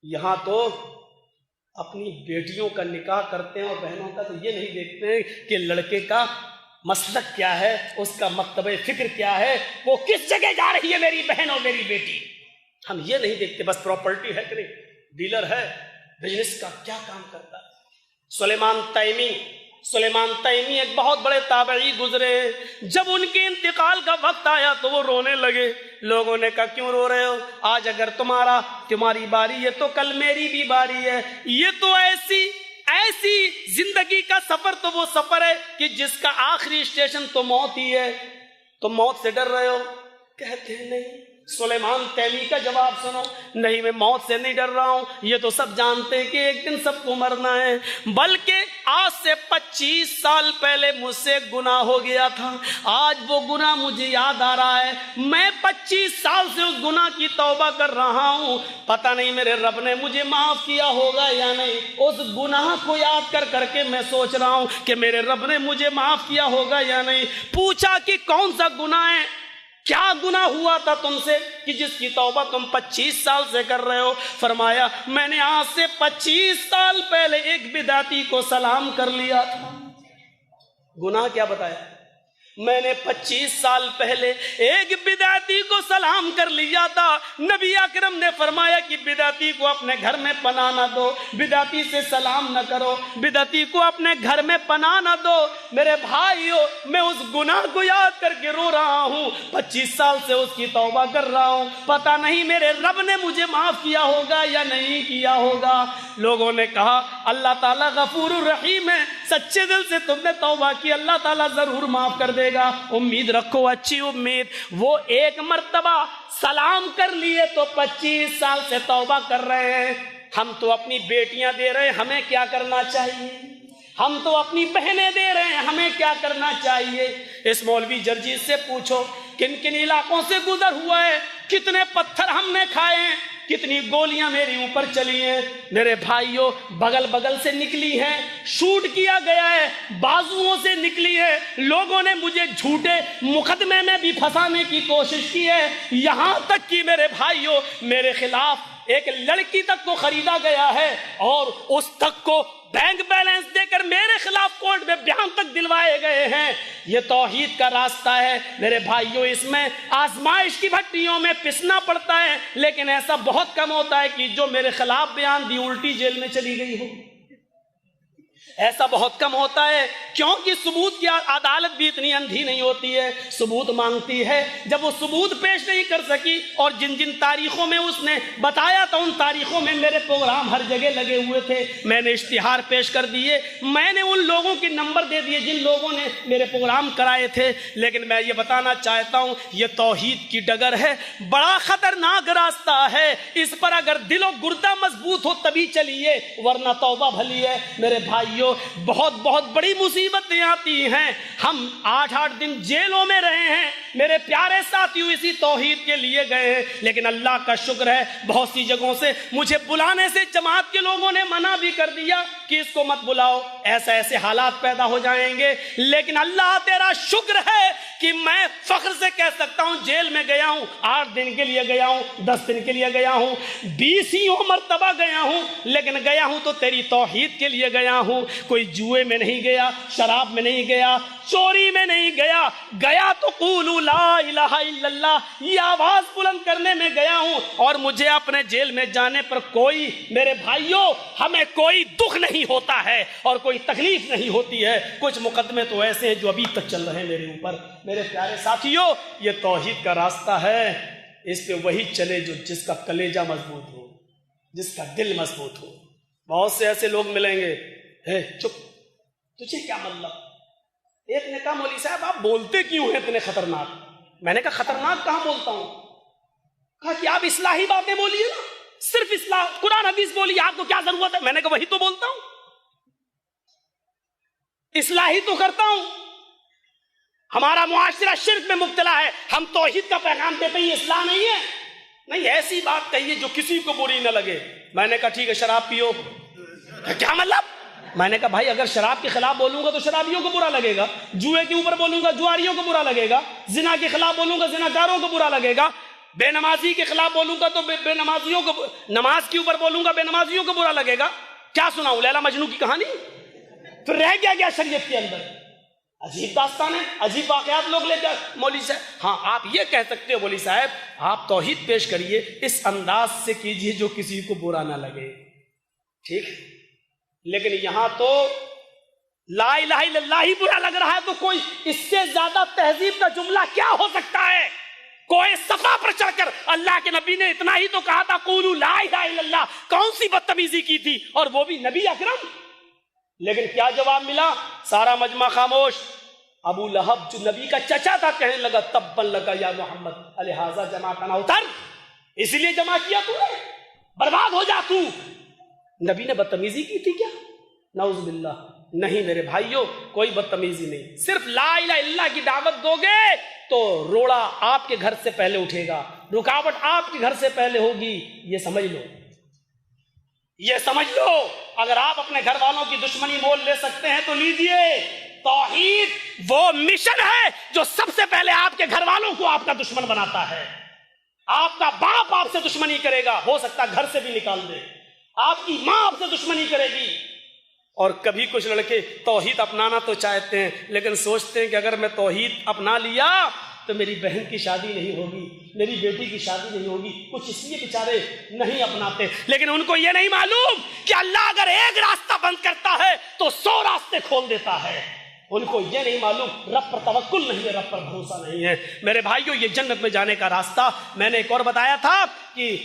یہاں تو اپنی بیٹیوں کا نکاح کرتے ہیں اور بہنوں کا تو یہ نہیں دیکھتے ہیں کہ لڑکے کا مسلک کیا ہے، اس کا مکتبہ فکر کیا ہے، وہ کس جگہ جا رہی ہے میری بہن اور میری بیٹی۔ ہم یہ نہیں دیکھتے بس پراپرٹی ہے کہ نہیں، ڈیلر ہے، بزنس کا کیا کام کرتا ہے۔ سلیمان تیمی ایک بہت بڑے تابعی گزرے، جب ان کے انتقال کا وقت آیا تو وہ رونے لگے۔ لوگوں نے کہا کیوں رو رہے ہو، آج اگر تمہاری باری ہے تو کل میری بھی باری ہے۔ یہ تو ایسی زندگی کا سفر تو وہ سفر ہے کہ جس کا آخری اسٹیشن تو موت ہی ہے، تم موت سے ڈر رہے ہو؟ کہتے ہیں نہیں۔ سلیمان تیمی کا جواب سنو، نہیں میں موت سے نہیں ڈر رہا ہوں، یہ تو سب جانتے ہیں کہ ایک دن سب کو مرنا ہے، بلکہ آج سے 25 سال پہلے مجھ سے گناہ ہو گیا تھا، آج وہ گناہ مجھے یاد آ رہا ہے، میں 25 سال سے اس گناہ کی توبہ کر رہا ہوں، پتہ نہیں میرے رب نے مجھے معاف کیا ہوگا یا نہیں۔ اس گناہ کو یاد کر کے میں سوچ رہا ہوں کہ میرے رب نے مجھے معاف کیا ہوگا یا نہیں۔ پوچھا کہ کون سا گناہ ہے، کیا گناہ ہوا تھا تم سے کہ جس کی توبہ تم 25 سال سے کر رہے ہو؟ فرمایا میں نے آج سے 25 سال پہلے ایک بدعتی کو سلام کر لیا تھا۔ گناہ کیا بتایا؟ میں نے 25 سال پہلے ایک بدعتی کو سلام کر لیا تھا۔ نبی اکرم نے فرمایا کہ بدعتی کو اپنے گھر میں پناہ نہ دو، بدعتی سے سلام نہ کرو، بدعتی کو اپنے گھر میں پناہ نہ دو۔ میرے بھائیو، میں اس گناہ کو یاد کر کے رو رہا ہوں، 25 سال سے اس کی توبہ کر رہا ہوں، پتہ نہیں میرے رب نے مجھے معاف کیا ہوگا یا نہیں کیا ہوگا۔ لوگوں نے کہا اللہ تعالیٰ غفور الرحیم ہے، سچے دل سے تم نے توبہ کی، اللہ تعالیٰ ضرور معاف کر دے گا، امید رکھو، اچھی امید۔ وہ ایک مرتبہ سلام کر لیے تو 25 سال سے توبہ کر رہے ہیں۔ ہم تو اپنی بیٹیاں دے رہے ہیں، ہمیں کیا کرنا چاہیے؟ ہم تو اپنی بہنیں دے رہے ہیں، ہمیں کیا کرنا چاہیے؟ اس مولوی جرجیت سے پوچھو کن کن علاقوں سے گزر ہوا ہے، کتنے پتھر ہم نے کھائے ہیں، کتنی گولیاں میری اوپر چلی ہیں۔ میرے بھائیوں، بغل سے نکلی ہیں، شوٹ کیا گیا ہے، بازوؤں سے نکلی ہے، لوگوں نے مجھے جھوٹے مقدمے میں بھی پھنسانے کی کوشش کی ہے، یہاں تک کہ میرے بھائیوں میرے خلاف ایک لڑکی تک کو خریدا گیا ہے اور اس تک کو بینک بیلنس دے کر میرے خلاف کورٹ میں بیان تک دلوائے گئے ہیں۔ یہ توحید کا راستہ ہے میرے بھائیوں، اس میں آزمائش کی بھٹیوں میں پسنا پڑتا ہے، لیکن ایسا بہت کم ہوتا ہے کہ جو میرے خلاف بیان دی الٹی جیل میں چلی گئی ہو، ایسا بہت کم ہوتا ہے، کیونکہ ثبوت کی عدالت بھی اتنی اندھی نہیں ہوتی ہے، ثبوت مانگتی ہے۔ جب وہ ثبوت پیش نہیں کر سکی اور جن جن تاریخوں میں اس نے بتایا تھا ان تاریخوں میں میرے پروگرام ہر جگہ لگے ہوئے تھے، میں نے اشتہار پیش کر دیے، میں نے ان لوگوں کے نمبر دے دیے جن لوگوں نے میرے پروگرام کرائے تھے، لیکن میں یہ بتانا چاہتا ہوں یہ توحید کی ڈگر ہے، بڑا خطرناک راستہ ہے، اس پر اگر دل و گردہ مضبوط ہو تبھی چلیے، ورنہ توبہ بھلی ہے۔ میرے بھائیوں، بہت بہت بڑی مصیبتیں آتی ہیں، ہم 8 دن جیلوں میں رہے ہیں، میرے پیارے ساتھیوں اسی توحید کے لیے گئے ہیں، لیکن اللہ کا شکر ہے بہت سی جگہوں سے مجھے بلانے سے جماعت کے لوگوں نے منع بھی کر دیا کہ اس کو مت بلاؤ، ایسے حالات پیدا ہو جائیں گے، لیکن اللہ تیرا شکر ہے کہ میں فخر سے کہہ سکتا ہوں جیل میں گیا ہوں 8 دن کے لیے گیا ہوں, 10 دن کے لیے گیا ہوں, 20 مرتبہ گیا ہوں, لیکن گیا ہوں تو تیری توحید کے لیے گیا ہوں. کوئی جوئے میں نہیں گیا, شراب میں نہیں گیا, چوری میں نہیں گیا, گیا تو قولوا لا الہ الا اللہ یہ آواز بلند کرنے میں گیا ہوں. اور مجھے اپنے جیل میں جانے پر کوئی, میرے بھائیوں ہمیں کوئی دکھ نہیں ہوتا ہے اور کوئی تکلیف نہیں ہوتی ہے. کچھ مقدمے تو ایسے ہیں جو ابھی تک چل رہے ہیں میرے اوپر. میرے پیارے ساتھیوں, یہ توحید کا راستہ ہے, اس پہ وہی چلے جو جس کا کلیجہ مضبوط ہو, جس کا دل مضبوط ہو. بہت سے ایسے لوگ ملیں گے, چپ تجھے کیا مطلب. ایک نے کہا مولوی صاحب آپ بولتے کیوں ہیں اتنے خطرناک. میں نے کہا خطرناک کہاں بولتا ہوں. کہا کہ آپ اصلاحی باتیں بولیے نا, صرف اصلاح, قرآن حدیث بولیے, آپ کو کیا ضرورت ہے. میں نے کہا وہی تو بولتا ہوں, اصلاحی تو کرتا ہوں. ہمارا معاشرہ شرک میں مبتلا ہے, ہم توحید کا پیغام دیتے ہیں, اصلاح نہیں ہے. نہیں, ایسی بات کہیے جو کسی کو بری نہ لگے. میں نے کہا ٹھیک ہے شراب پیو. کیا مطلب. میں نے کہا بھائی اگر شراب کے خلاف بولوں گا تو شرابیوں کو برا لگے گا, جوئے کے اوپر بولوں گا جواریوں کو برا لگے گا, زنا کے خلاف بولوں گا زناکاروں کو برا لگے گا, بے نمازی کے خلاف بولوں گا تو بے نمازیوں کو, نماز کے اوپر بولوں گا بے نمازیوں کو برا لگے گا. کیا سناؤں لیلا مجنوں کی کہانی. پھر رہ گیا شریعت کے اندر. عجیب داستان ہے, عجیب واقعات لوگ لے کر. مولوی صاحب ہاں آپ یہ کہہ سکتے ہو مولوی صاحب آپ توحید پیش کریے, اس انداز سے کیجیے جو کسی کو برا نہ لگے, ٹھیک. لیکن یہاں تو لا الہ الا اللہ ہی برا لگ رہا ہے, تو کوئی اس سے زیادہ تہذیب کا جملہ کیا ہو سکتا ہے. کوئی صفا پر چڑھ کر, اللہ کے نبی نے اتنا ہی تو کہا تھا قولوا لا الہ الا اللہ, کون سی بدتمیزی کی تھی, اور وہ بھی نبی اکرم. لیکن کیا جواب ملا, سارا مجمع خاموش. ابو لہب جو نبی کا چچا تھا کہنے لگا تبا لگا یا محمد الہذا جماعتنا, اتر, اسی لیے جمع کیا تو نے, برباد ہو جا تو. نبی نے بدتمیزی کی تھی کیا, نعوذ باللہ. نہیں میرے بھائیوں, کوئی بدتمیزی نہیں. صرف لا الہ الا اللہ کی دعوت دو گے تو روڑا آپ کے گھر سے پہلے اٹھے گا, رکاوٹ آپ کے گھر سے پہلے ہوگی. یہ سمجھ لو, یہ سمجھ لو. اگر آپ اپنے گھر والوں کی دشمنی مول لے سکتے ہیں تو لیجئے. توحید وہ مشن ہے جو سب سے پہلے آپ کے گھر والوں کو آپ کا دشمن بناتا ہے. آپ کا باپ آپ سے دشمنی کرے گا, ہو سکتا ہے گھر سے بھی نکال دے. آپ کی ماں آپ سے دشمنی کرے گی. اور کبھی کچھ لڑکے توحید اپنانا تو چاہتے ہیں, لیکن سوچتے ہیں کہ اگر میں توحید اپنا لیا تو میری بہن کی شادی نہیں ہوگی, میری بیٹی کی شادی نہیں ہوگی. کچھ اس لیے بیچارے نہیں اپناتے, لیکن ان کو یہ نہیں معلوم کہ اللہ اگر ایک راستہ بند کرتا ہے تو 100 راستے کھول دیتا ہے. ان کو یہ نہیں معلوم, رب پر توکل نہیں ہے, رب پر بھروسہ نہیں ہے. میرے بھائیوں, یہ جنت میں جانے کا راستہ میں نے ایک اور بتایا تھا کہ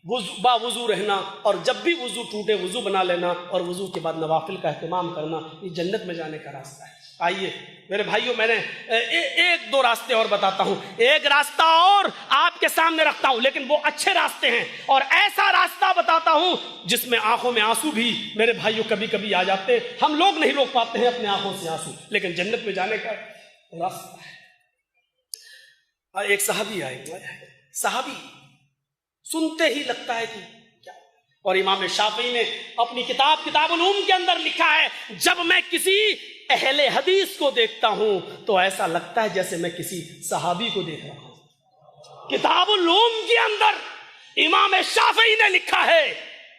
با وضو رہنا, اور جب بھی وضو ٹوٹے وضو بنا لینا, اور وضو کے بعد نوافل کا اہتمام کرنا, یہ جنت میں جانے کا راستہ ہے. آئیے میرے بھائیوں, میں نے ایک دو راستے اور بتاتا ہوں, ایک راستہ اور آپ کے سامنے رکھتا ہوں, لیکن وہ اچھے راستے ہیں, اور ایسا راستہ بتاتا ہوں جس میں آنکھوں میں آنسو بھی میرے بھائیوں کبھی کبھی آ جاتے. ہم لوگ نہیں روک پاتے ہیں اپنے آنکھوں سے آنسو, لیکن جنت میں جانے کا راستہ ہے. ایک صحابی آئے, صحابی سنتے ہی لگتا ہے کہ کیا. اور امام شافعی نے اپنی کتاب العلوم کے اندر لکھا ہے, جب میں کسی اہل حدیث کو دیکھتا ہوں تو ایسا لگتا ہے جیسے میں کسی صحابی کو دیکھ رہا ہوں. کتاب العلوم کے اندر امام شافعی نے لکھا ہے.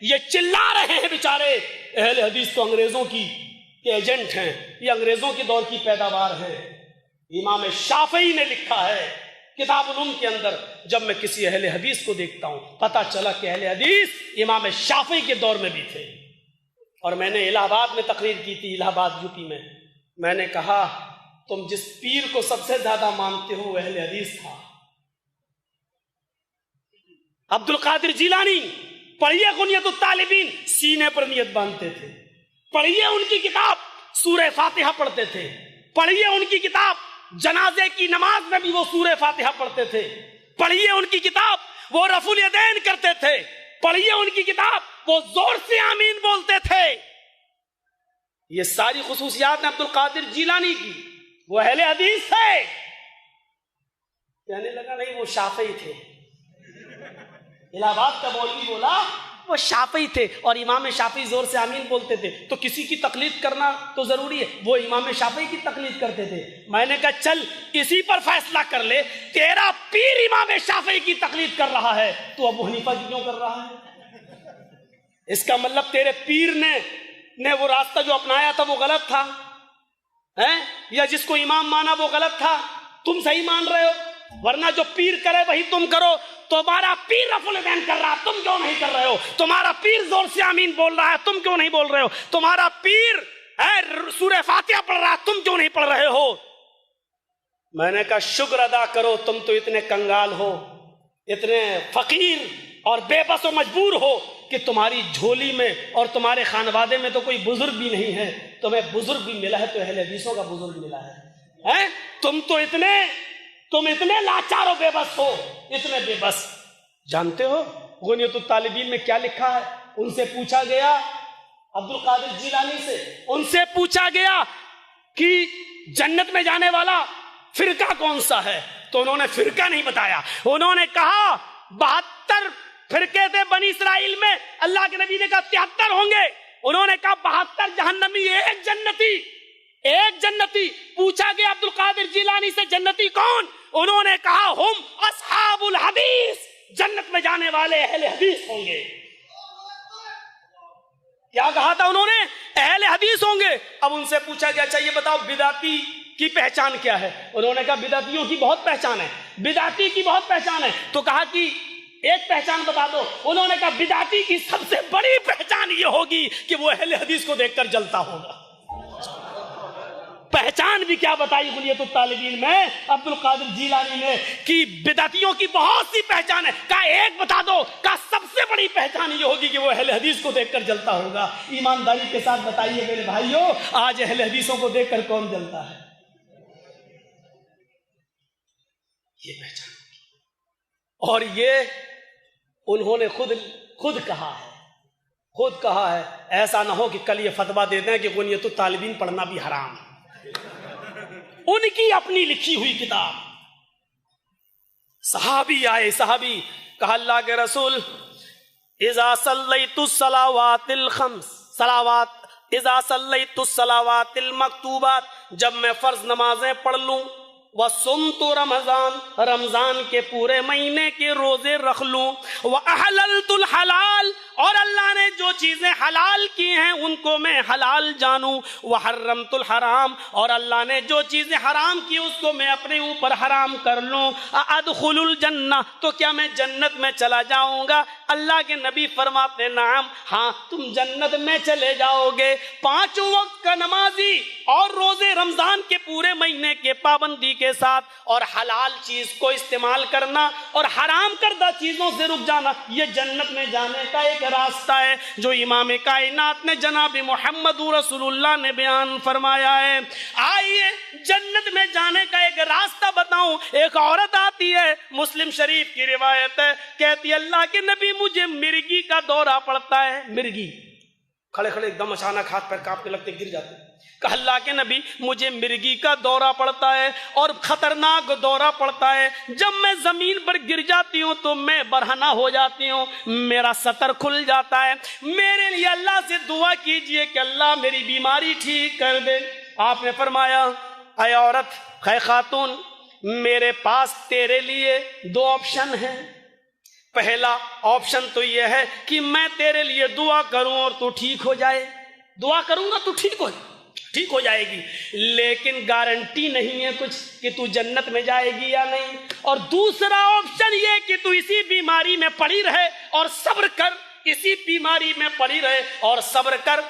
یہ چلا رہے ہیں بیچارے اہل حدیث تو انگریزوں کی ایجنٹ ہیں, یہ انگریزوں کے دور کی پیداوار ہے. امام شافعی نے لکھا ہے کتاب العلوم کے اندر, جب میں کسی اہل حدیث کو دیکھتا ہوں, پتہ چلا کہ اہل حدیث امام شافعی کے دور میں بھی تھے. اور میں نے الہ آباد میں تقریر کی تھی, الہ آباد یو پی میں. میں نے کہا تم جس پیر کو سب سے زیادہ مانتے ہو وہ اہل حدیث تھا, عبد القادر جیلانی. پڑھیے غنیت الطالبین, سینے پر نیت باندھتے تھے. پڑھیے ان کی کتاب, سورہ فاتحہ پڑھتے تھے. پڑھیے ان کی کتاب, جنازے کی نماز میں بھی وہ سورہ فاتحہ پڑھتے تھے. پڑھیے ان کی کتاب, وہ رفع الیدین کرتے تھے. پڑھیے ان کی کتاب, وہ زور سے آمین بولتے تھے. یہ ساری خصوصیات ہیں عبد القادر جیلانی کی, وہ اہل حدیث تھے. کہنے لگا نہیں وہ شافعی تھے. الہ آباد کا مولوی بولا وہ شافعی تھے اور امام شافعی زور سے آمین بولتے تھے، تو کسی کی تقلید کرنا تو ضروری ہے، وہ امام شافعی کی تقلید کرتے تھے۔ میں نے کہا چل اسی پر فیصلہ کر لے، تیرا پیر امام شافعی کی تقلید کر رہا ہے، تو ابو حنیفہ کی کیوں کر رہا ہے؟ اس کا مطلب تیرے پیر نے وہ راستہ جو اپنایا تھا وہ غلط تھا، یا جس کو امام مانا وہ غلط تھا، تم صحیح مان رہے ہو، ورنہ جو پیر کرے وہی تم کرو۔ تمہارا پیر رفع الیدین کر رہا ہے، تم کیوں نہیں کر رہے ہو؟ تمہارا پیر زور سے آمین بول رہا ہے، تم کیوں نہیں بول رہے ہو؟ تمہارا پیر سورہ فاتحہ پڑھ رہا ہے، تم کیوں نہیں پڑھ رہے ہو؟ میں نے کہا شکر ادا کرو، تم تو اتنے کنگال ہو، اتنے فقیر اور بے بس و مجبور ہو کہ تمہاری جھولی میں اور تمہارے خانوادے میں تو کوئی بزرگ بھی نہیں ہے، تمہیں بزرگ بھی ملا ہے تو اہل حدیثوں کا بزرگ ملا ہے۔ تم اتنے لاچار و بے بس ہو، اتنے بے بس۔ جانتے ہو غنیۃ الطالبین میں کیا لکھا ہے؟ ان سے پوچھا گیا، عبد القادر جیلانی سے ان سے پوچھا گیا کہ جنت میں جانے والا فرقہ کون سا ہے، تو انہوں نے فرقہ نہیں بتایا، انہوں نے کہا 72 فرقے تھے بنی اسرائیل میں، اللہ کے نبی نے کہا 73 ہوں گے، انہوں نے کہا 72 جہنمی، ایک جنتی۔ پوچھا گیا عبد القادر جیلانی سے جنتی کون؟ انہوں نے کہا ہم اصحاب الحدیث، جنت میں جانے والے اہل حدیث ہوں گے۔ کیا کہا تھا انہوں نے؟ اہل حدیث ہوں گے۔ اب ان سے پوچھا گیا اچھا یہ بتاؤ بدعتی کی پہچان کیا ہے؟ انہوں نے کہا بدعتیوں کی بہت پہچان ہے، بدعتی کی بہت پہچان ہے۔ تو کہا کہ ایک پہچان بتا دو۔ انہوں نے کہا بدعتی کی سب سے بڑی پہچان یہ ہوگی کہ وہ اہل حدیث کو دیکھ کر جلتا ہوگا۔ پہچان بھی کیا بتائی غنیۃ الطالبین میں عبد القادر جیلانی نے کہ بدعتیوں کی بہت سی پہچان ہے، کہا ایک بتا دو، کہا سب سے بڑی پہچان یہ ہوگی کہ وہ اہل حدیث کو دیکھ کر جلتا ہوگا۔ ایمانداری کے ساتھ بتائیے میرے بھائیوں، آج اہل حدیثوں کو دیکھ کر کون جلتا ہے؟ یہ پہچان ہوگی۔ اور یہ انہوں نے خود کہا ہے، ایسا نہ ہو کہ کل یہ فتویٰ دے دیں کہ غنیۃ الطالبین پڑھنا بھی حرام ہے۔ ان کی اپنی لکھی ہوئی کتاب۔ صحابی آئے، صحابی کہا اللہ کے رسول اذا صلیت الصلوات الخمس، اذا صلیت الصلوات المکتوبات، جب میں فرض نمازیں پڑھ لوں، وَصُمْتُ رمضان، رمضان کے پورے مہینے کے روزے رکھ لوں، وَأَحْلَلْتُ الْحَلَالِ، اور اللہ نے جو چیزیں حلال کی ہیں ان کو میں حلال جانوں، وحرمت الحرام، اور اللہ نے جو چیزیں حرام کی اس کو میں اپنے اوپر حرام کر لوں، ادخل الجنہ، تو کیا میں جنت میں چلا جاؤں گا؟ اللہ کے نبی فرماتے نعم، ہاں تم جنت میں چلے جاؤ گے۔ 5 وقت کا نمازی اور روزے رمضان کے پورے مہینے کے پابندی کے ساتھ، اور حلال چیز کو استعمال کرنا اور حرام کردہ چیزوں سے رک جانا، یہ جنت میں جانے کا ایک راستہ ہے جو امام کائنات نے جناب محمد رسول اللہ نے بیان فرمایا ہے۔ آئیے جنت میں جانے کا ایک راستہ بتاؤں۔ ایک عورت آتی ہے، مسلم شریف کی روایت ہے، کہتی ہے اللہ کے نبی مجھے مرگی کا دورہ پڑتا ہے۔ مرگی، کھڑے کھڑے ایک دم اچانک ہاتھ پیر کانپنے لگتے، گر جاتے۔ کہ اللہ کے نبی مجھے مرگی کا دورہ پڑتا ہے اور خطرناک دورہ پڑتا ہے، جب میں زمین پر گر جاتی ہوں تو میں برہنہ ہو جاتی ہوں، میرا سطر کھل جاتا ہے، میرے لیے اللہ سے دعا کیجئے کہ اللہ میری بیماری ٹھیک کر دے۔ آپ نے فرمایا اے عورت، اے خاتون، میرے پاس تیرے لیے 2 آپشن ہیں۔ پہلا آپشن تو یہ ہے کہ میں تیرے لیے دعا کروں اور تو ٹھیک ہو جائے، دعا کروں گا تو ٹھیک ہو جائے گی، لیکن گارنٹی نہیں ہے کچھ کہ تو جنت میں جائے گی یا نہیں۔ اور دوسرا آپشن یہ کہ تو اسی بیماری میں پڑی رہے اور صبر کر، اسی بیماری میں پڑی رہے اور صبر کر،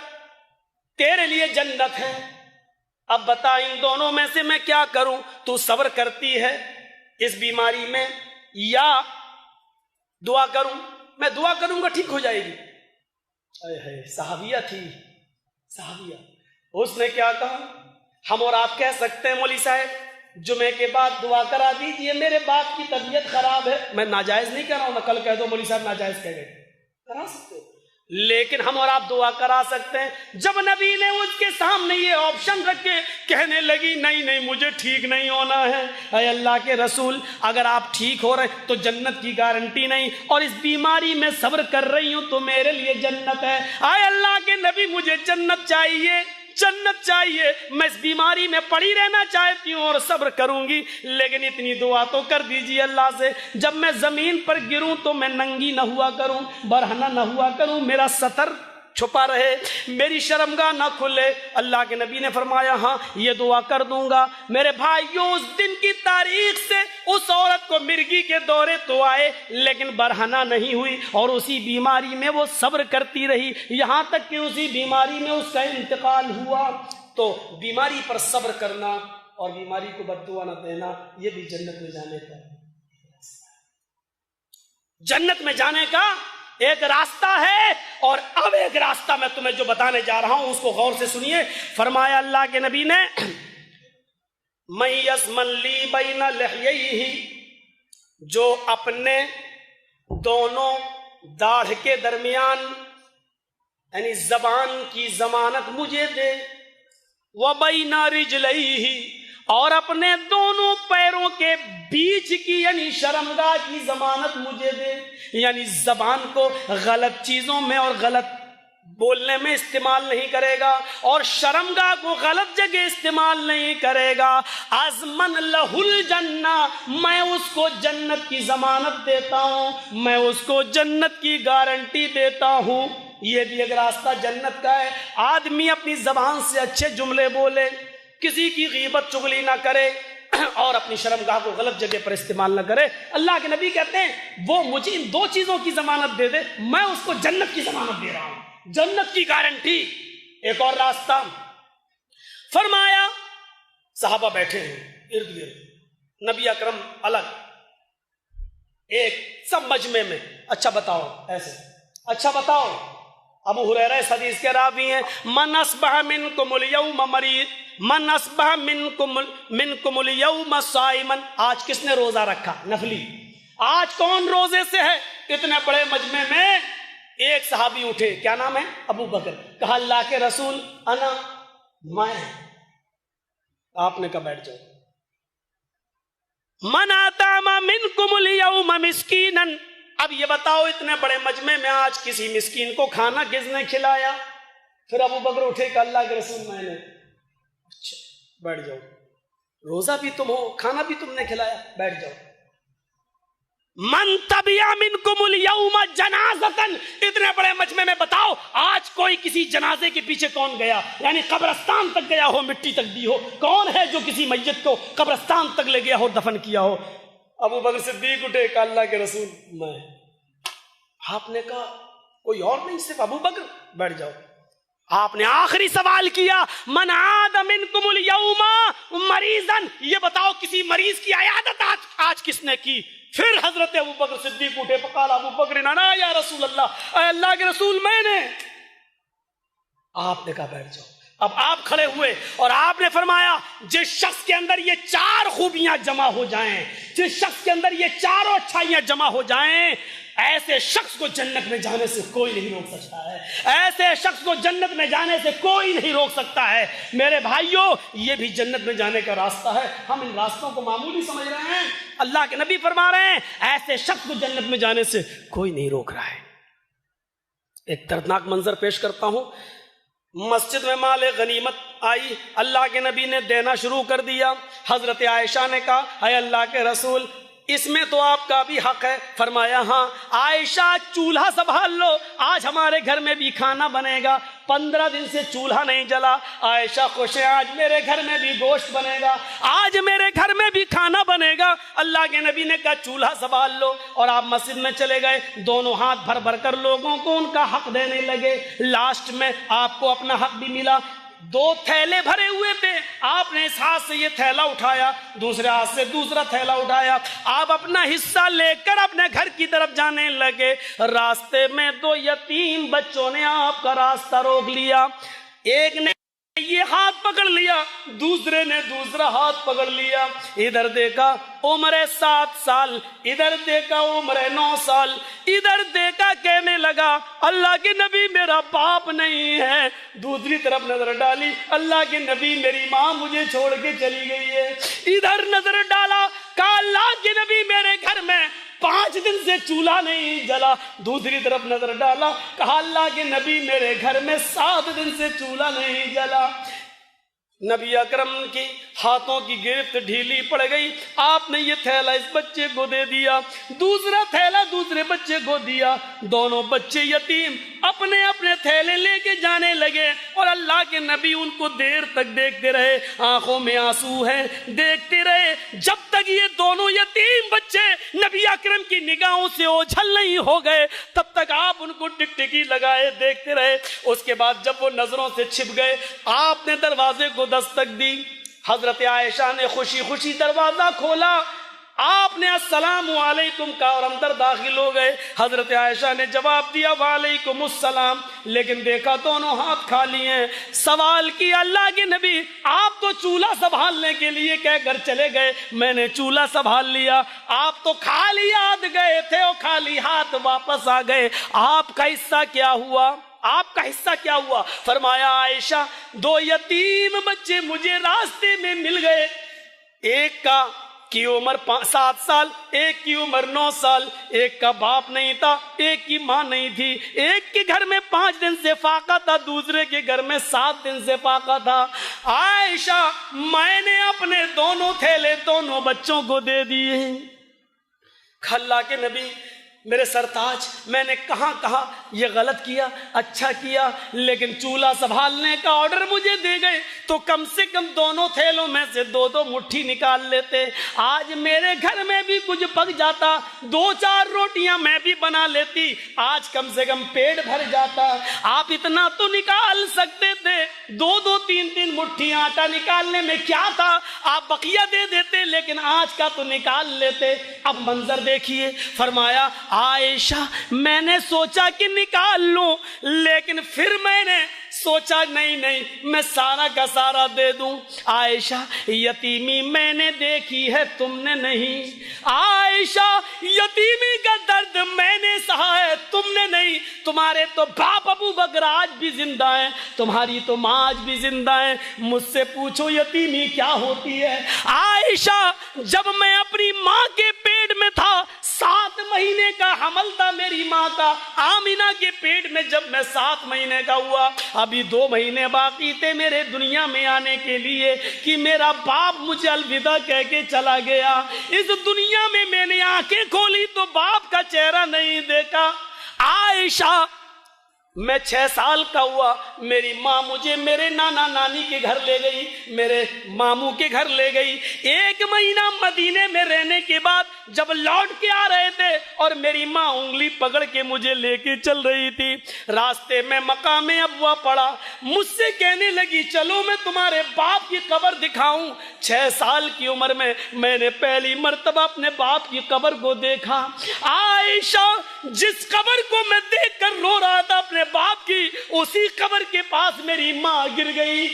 تیرے لیے جنت ہے۔ اب بتا ان دونوں میں سے میں کیا کروں؟ تو صبر کرتی ہے اس بیماری میں یا دعا کروں؟ میں دعا کروں گا ٹھیک ہو جائے گی۔ صحابیہ تھی، صحابیہ، اس نے کیا کہا؟ ہم اور آپ کہہ سکتے ہیں مولوی صاحب جمعے کے بعد دعا کرا دیجئے، میرے باپ کی طبیعت خراب ہے۔ میں ناجائز نہیں کر رہا ہوں، میں کل کہہ دو مولوی صاحب ناجائز کہہ گئے، کرا سکتے ہو۔ لیکن ہم اور آپ دعا کرا سکتے ہیں. جب نبی نے اس کے سامنے یہ آپشن رکھے, کہنے لگی نہیں مجھے ٹھیک نہیں ہونا ہے. اے اللہ کے رسول, اگر آپ ٹھیک ہو رہے تو جنت کی گارنٹی نہیں, اور اس بیماری میں صبر کر رہی ہوں تو میرے لیے جنت ہے. اے اللہ کے نبی, مجھے جنت چاہیے, جنت چاہیے. میں اس بیماری میں پڑی رہنا چاہتی ہوں اور صبر کروں گی, لیکن اتنی دعا تو کر دیجیے اللہ سے, جب میں زمین پر گروں تو میں ننگی نہ ہوا کروں, برہنہ نہ ہوا کروں, میرا ستر چھپا رہے, میری شرمگاہ نہ کھلے. اللہ کے نبی نے فرمایا ہاں یہ دعا کر دوں گا. میرے بھائیوں, اس دن کی تاریخ سے اس عورت کو مرگی کے دورے تو آئے لیکن برہنہ نہیں ہوئی, اور اسی بیماری میں وہ صبر کرتی رہی, یہاں تک کہ اسی بیماری میں اس کا انتقال ہوا. تو بیماری پر صبر کرنا اور بیماری کو بد دعا نہ دینا, یہ بھی جنت میں جانے کا, جنت میں جانے کا ایک راستہ ہے. اور اب ایک راستہ میں تمہیں جو بتانے جا رہا ہوں اس کو غور سے سنیے. فرمایا اللہ کے نبی نے من یسمن لی بین لحییہ, جو اپنے دونوں داڑھ کے درمیان یعنی زبان کی ضمانت مجھے دے, وبین رجلیہ, اور اپنے دونوں پیروں کے بیچ کی یعنی شرمگاہ کی ضمانت مجھے دے. یعنی زبان کو غلط چیزوں میں اور غلط بولنے میں استعمال نہیں کرے گا, اور شرمگاہ کو غلط جگہ استعمال نہیں کرے گا. ازمن لہ الجنہ, میں اس کو جنت کی ضمانت دیتا ہوں, میں اس کو جنت کی گارنٹی دیتا ہوں. یہ بھی ایک راستہ جنت کا ہے. آدمی اپنی زبان سے اچھے جملے بولے, کسی کی غیبت چغلی نہ کرے, اور اپنی شرمگاہ کو غلط جگہ پر استعمال نہ کرے. اللہ کے نبی کہتے ہیں وہ مجھے ان دو چیزوں کی ضمانت دے دے, میں اس کو جنت کی ضمانت دے رہا ہوں, جنت کی گارنٹی. ایک اور راستہ فرمایا, صحابہ بیٹھے ہیں ارد گرد, نبی اکرم الگ, ایک سب مجمع میں, اچھا بتاؤ ایسے, اچھا بتاؤ. ابو ہریرہ اس حدیث کے راوی ہیں, من اصبح منکم الیوم مریض, من اصبح منکم الیوم صائما, آج کس نے روزہ رکھا نفلی, آج کون روزے سے ہے. اتنے بڑے مجمع میں ایک صحابی اٹھے, کیا نام ہے, ابو بکر. کہا اللہ کے رسول انا, میں. آپ نے کہا بیٹھ جاؤ. من اطعم منکم الیوم مسکینا, اب یہ بتاؤ اتنے بڑے مجمع میں آج کسی مسکین کو کھانا کس نے کھلایا. پھر ابو بکر اٹھے کہ اللہ کے رسول میں نے. اچھا بیٹھ جاؤ, روزہ بھی تم ہو, کھانا بھی تم نے کھلایا, بیٹھ جاؤ. من تبع منکم الیوم جنازۃ, اتنے بڑے مجمع میں بتاؤ آج کوئی کسی جنازے کے پیچھے کون گیا, یعنی قبرستان تک گیا ہو, مٹی تک دی ہو, کون ہے جو کسی میت کو قبرستان تک لے گیا ہو, دفن کیا ہو. ابو بکر صدیق اٹھے کہ اللہ کے رسول میں. آپ نے کہا کوئی اور نہیں, صرف ابو بکر, بیٹھ جاؤ. آپ نے آخری سوال کیا, من عاد منکم الیوم مریضا, یہ بتاؤ کسی مریض کی عیادت آج کس نے کی. پھر حضرت ابو بکر صدیق اٹھے, فقال ابو بکر انا یا رسول اللہ, اے اللہ کے رسول میں نے. آپ نے کہا بیٹھ جاؤ. اب آپ کھڑے ہوئے اور آپ نے فرمایا جس شخص کے اندر یہ چار خوبیاں جمع ہو جائیں, جس شخص کے اندر یہ چاروں اچھائیاں جمع ہو جائیں, ایسے شخص کو جنت میں جانے سے کوئی نہیں روک سکتا ہے, ایسے شخص کو جنت میں جانے سے کوئی نہیں روک سکتا ہے. میرے بھائیوں, یہ بھی جنت میں جانے کا راستہ ہے. ہم ان راستوں کو معمولی سمجھ رہے ہیں, اللہ کے نبی فرما رہے ہیں ایسے شخص کو جنت میں جانے سے کوئی نہیں روک رہا ہے. ایک دردناک منظر پیش کرتا ہوں. مسجد میں مال غنیمت آئی, اللہ کے نبی نے دینا شروع کر دیا. حضرت عائشہ نے کہا اے اللہ کے رسول اس میں تو آپ کا بھی حق ہے. فرمایا ہاں. عائشہ چولہا سنبھال لو, آج ہمارے گھر میں بھی کھانا بنے گا. 15 دن سے چولہا نہیں جلا. عائشہ خوش ہے, آج میرے گھر میں بھی گوشت بنے گا, آج میرے گھر میں بھی کھانا بنے گا. اللہ کے نبی نے کہا چولہا سنبھال لو, اور آپ مسجد میں چلے گئے. دونوں ہاتھ بھر بھر کر لوگوں کو ان کا حق دینے لگے. لاسٹ میں آپ کو اپنا حق بھی ملا. 2 تھیلے بھرے ہوئے تھے, آپ نے اس ہاتھ سے یہ تھیلا اٹھایا, دوسرے ہاتھ سے دوسرا تھیلا اٹھایا. آپ اپنا حصہ لے کر اپنے گھر کی طرف جانے لگے. راستے میں 2 یتیم بچوں نے آپ کا راستہ روک لیا. ایک نے یہ ہاتھ پکڑ لیا, دوسرے نے دوسرا ہاتھ پکڑ لیا. ادھر دیکھا عمر 7 سال، ادھر دیکھا عمر 9 سال، ادھر دیکھا کہنے لگا اللہ کے نبی میرا باپ نہیں ہے، دوسری طرف نظر ڈالی اللہ کے نبی میری ماں مجھے چھوڑ کے چلی گئی ہے، ادھر نظر ڈالا کہا اللہ کے نبی میرے گھر میں 5 دن سے چولہا نہیں جلا، دوسری طرف نظر ڈالا کہا اللہ کے نبی میرے گھر میں 7 دن سے چولہا نہیں جلا۔ نبی اکرم کی ہاتھوں کی گرفت ڈھیلی پڑ گئی، آپ نے یہ تھیلا اس بچے کو دے دیا، دوسرا تھیلا دوسرے بچے کو دیا، دونوں بچے یتیم اپنے اپنے تھیلے لے کے جانے لگے، اور اللہ کے نبی ان کو دیر تک دیکھتے رہے، آنکھوں میں آنسو ہیں، دیکھتے رہے جب تک یہ دونوں یتیم بچے نبی اکرم کی نگاہوں سے اوجھل نہیں ہو گئے، تب تک آپ ان کو ٹکٹکی لگائے دیکھتے رہے۔ اس کے بعد جب وہ نظروں سے چھپ گئے، آپ نے دروازے کو دستک دی، حضرت عائشہ نے خوشی خوشی دروازہ کھولا، آپ نے السلام علیکم کہا اور اندر داخل ہو گئے۔ حضرت عائشہ نے جواب دیا وعلیکم السلام، لیکن دیکھا دونوں ہاتھ خالی ہیں۔ سوال کیا اللہ کے نبی آپ تو چولہا سنبھالنے کے لیے کہہ کر چلے گئے، میں نے چولہا سنبھال لیا، آپ تو خالی ہاتھ گئے تھے اور خالی ہاتھ واپس آ گئے، آپ کا حصہ کیا ہوا؟ آپ کا حصہ کیا ہوا؟ فرمایا عائشہ 2 یتیم بچے مجھے راستے میں مل گئے، ایک کی عمر 7 سال، ایک کی عمر 9 سال، ایک کا باپ نہیں تھا، ایک کی ماں نہیں تھی، ایک کے گھر میں 5 دن سے فاقہ تھا، دوسرے کے گھر میں 7 دن سے فاقہ تھا۔ عائشہ میں نے اپنے دونوں تھیلے دونوں بچوں کو دے دیے۔ اللہ کے نبی میرے سرتاج میں نے کہا یہ غلط کیا، اچھا کیا، لیکن چولہا سنبھالنے کا آرڈر مجھے دے گئے تو کم سے کم دونوں تھیلوں میں سے 2 مٹھی نکال لیتے، آج میرے گھر میں بھی کچھ پک جاتا، 2-4 روٹیاں میں بھی بنا لیتی، آج کم سے کم پیٹ بھر جاتا۔ آپ اتنا تو نکال سکتے تھے، 2-2 3-3 مٹھی آٹا نکالنے میں کیا تھا، آپ بقیہ دے دیتے، لیکن آج کا تو نکال لیتے۔ اب منظر دیکھیے، فرمایا عائشہ میں نے سوچا کہ نکال لوں، لیکن پھر میں نے سوچا نہیں میں سارا کا سارا دے دوں۔ عائشہ یتیمی میں نے دیکھی ہے تم نے نہیں، عائشہ یتیمی کا درد میں نے سہا ہے تم نے نہیں، تمہارے تو باپ ابو بکر آج بھی زندہ ہیں، تمہاری تو ماں آج بھی زندہ ہیں، مجھ سے پوچھو یتیمی کیا ہوتی ہے۔ عائشہ جب میں اپنی ماں کے پیٹ میں تھا 7 مہینے کا حمل تھا میری ماں کا، آمینہ کے پیٹ میں جب میں 7 مہینے کا ہوا، ابھی 2 مہینے باقی تھے میرے دنیا میں آنے کے لیے کہ میرا باپ مجھے الوداع کہہ کے چلا گیا۔ اس دنیا میں میں نے آنکھیں کھولی تو باپ کا چہرہ نہیں دیکھا۔ عائشہ میں 6 سال کا ہوا، میری ماں مجھے میرے نانا نانی کے گھر لے گئی، میرے ماموں کے گھر لے گئی۔ 1 مہینہ مدینے میں رہنے کے بعد جب لوٹ کے آ رہے تھے اور میری ماں انگلی پکڑ کے مجھے لے کے چل رہی تھی، راستے میں مقام ابوا پڑا، مجھ سے کہنے لگی چلو میں تمہارے باپ کی قبر دکھاؤں۔ 6 سال کی عمر میں نے پہلی مرتبہ اپنے باپ کی قبر کو دیکھا۔ عائشہ جس قبر کو میں دیکھ کر رو رہا تھا اپنے باپ کی، اسی قبر کے پاس میری ماں گر گئی،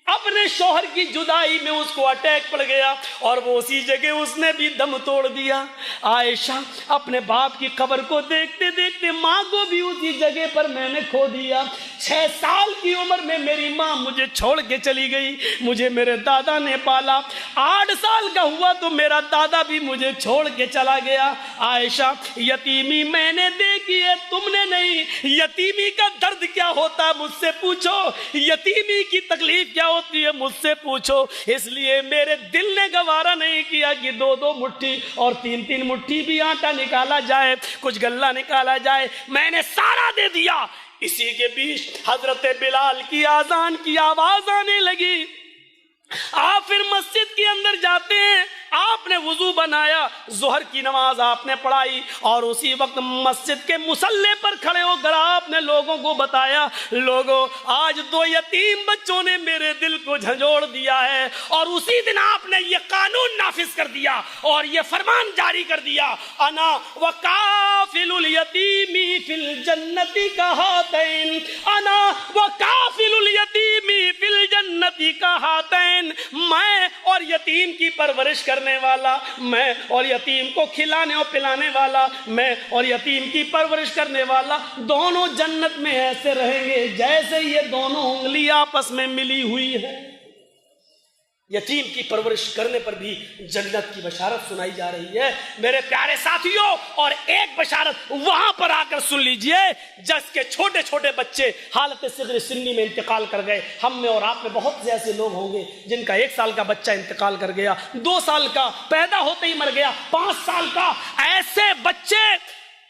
اپنے شوہر کی جدائی میں اس کو اٹیک پڑ گیا اور وہ اسی جگہ اس نے بھی دم توڑ دیا۔ عائشہ اپنے باپ کی قبر کو دیکھتے دیکھتے ماں کو بھی اسی جگہ پر میں نے کھو دیا۔ 6 سال کی عمر میں میری ماں مجھے چھوڑ کے چلی گئی، مجھے میرے دادا نے پالا۔ 8 سال کا ہوا تو میرا دادا بھی مجھے چھوڑ کے چلا گیا۔ عائشہ یتیمی میں نے دیکھی ہے تم نے نہیں، یتیمی کا درد کیا ہوتا ہے مجھ سے پوچھو، یتیمی کی تکلیف کیا ہوتی ہے مجھ سے پوچھو۔ اس لیے میرے دل نے گوارا نہیں کیا کہ 2 مٹھی اور 3 مٹھی بھی آٹا نکالا جائے، کچھ غلہ نکالا جائے، میں نے سارا دے دیا۔ اسی کے بیچ حضرت بلال کی اذان کی آواز آنے لگی، آپ پھر مسجد کے اندر جاتے ہیں، آپ نے وضو بنایا، ظہر کی نماز آپ نے پڑھائی اور اسی وقت مسجد کے مصلی پر کھڑے ہو کر آپ نے لوگوں کو بتایا، لوگوں آج 2 یتیم بچوں نے میرے دل کو جھنجھوڑ دیا ہے، اور اسی دن آپ نے یہ قانون نافذ کر دیا اور یہ فرمان جاری کر دیا، انا وکافل الیتیم فی الجنت کہاتین، انا وکافل الیتیم فی الجنت جنتی کا ہاتین، میں اور یتیم کی پرورش کرنے والا، میں اور یتیم کو کھلانے اور پلانے والا، میں اور یتیم کی پرورش کرنے والا، دونوں جنت میں ایسے رہیں گے جیسے یہ دونوں انگلی آپس میں ملی ہوئی ہے۔ یتیم کی پرورش کرنے پر بھی جنت کی بشارت سنائی جا رہی ہے میرے پیارے ساتھیوں۔ اور ایک بشارت وہاں پر آ کر سن لیجئے جس کے چھوٹے چھوٹے بچے حالت صغر سنی میں انتقال کر گئے۔ ہم میں اور آپ میں بہت سے ایسے لوگ ہوں گے جن کا 1 سال کا بچہ انتقال کر گیا، 2 سال کا پیدا ہوتے ہی مر گیا، 5 سال کا۔ ایسے بچے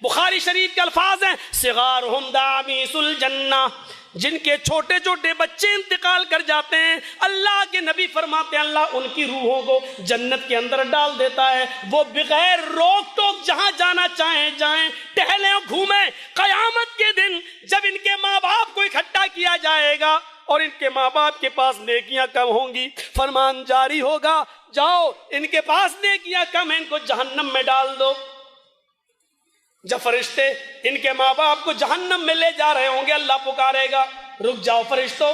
بخاری شریف کے الفاظ ہیں صغارہم دعامیس الجنہ، جن کے چھوٹے چھوٹے بچے انتقال کر جاتے ہیں، اللہ کے نبی فرماتے ہیں اللہ ان کی روحوں کو جنت کے اندر ڈال دیتا ہے، وہ بغیر روک ٹوک جہاں جانا چاہیں جائیں، ٹہلیں اور گھومیں۔ قیامت کے دن جب ان کے ماں باپ کو اکٹھا کیا جائے گا اور ان کے ماں باپ کے پاس نیکیاں کم ہوں گی، فرمان جاری ہوگا جاؤ ان کے پاس نیکیاں کم ہیں، ان کو جہنم میں ڈال دو۔ جب فرشتے ان کے ماں باپ کو جہنم میں لے جا رہے ہوں گے، اللہ پکارے گا رک جاؤ فرشتوں،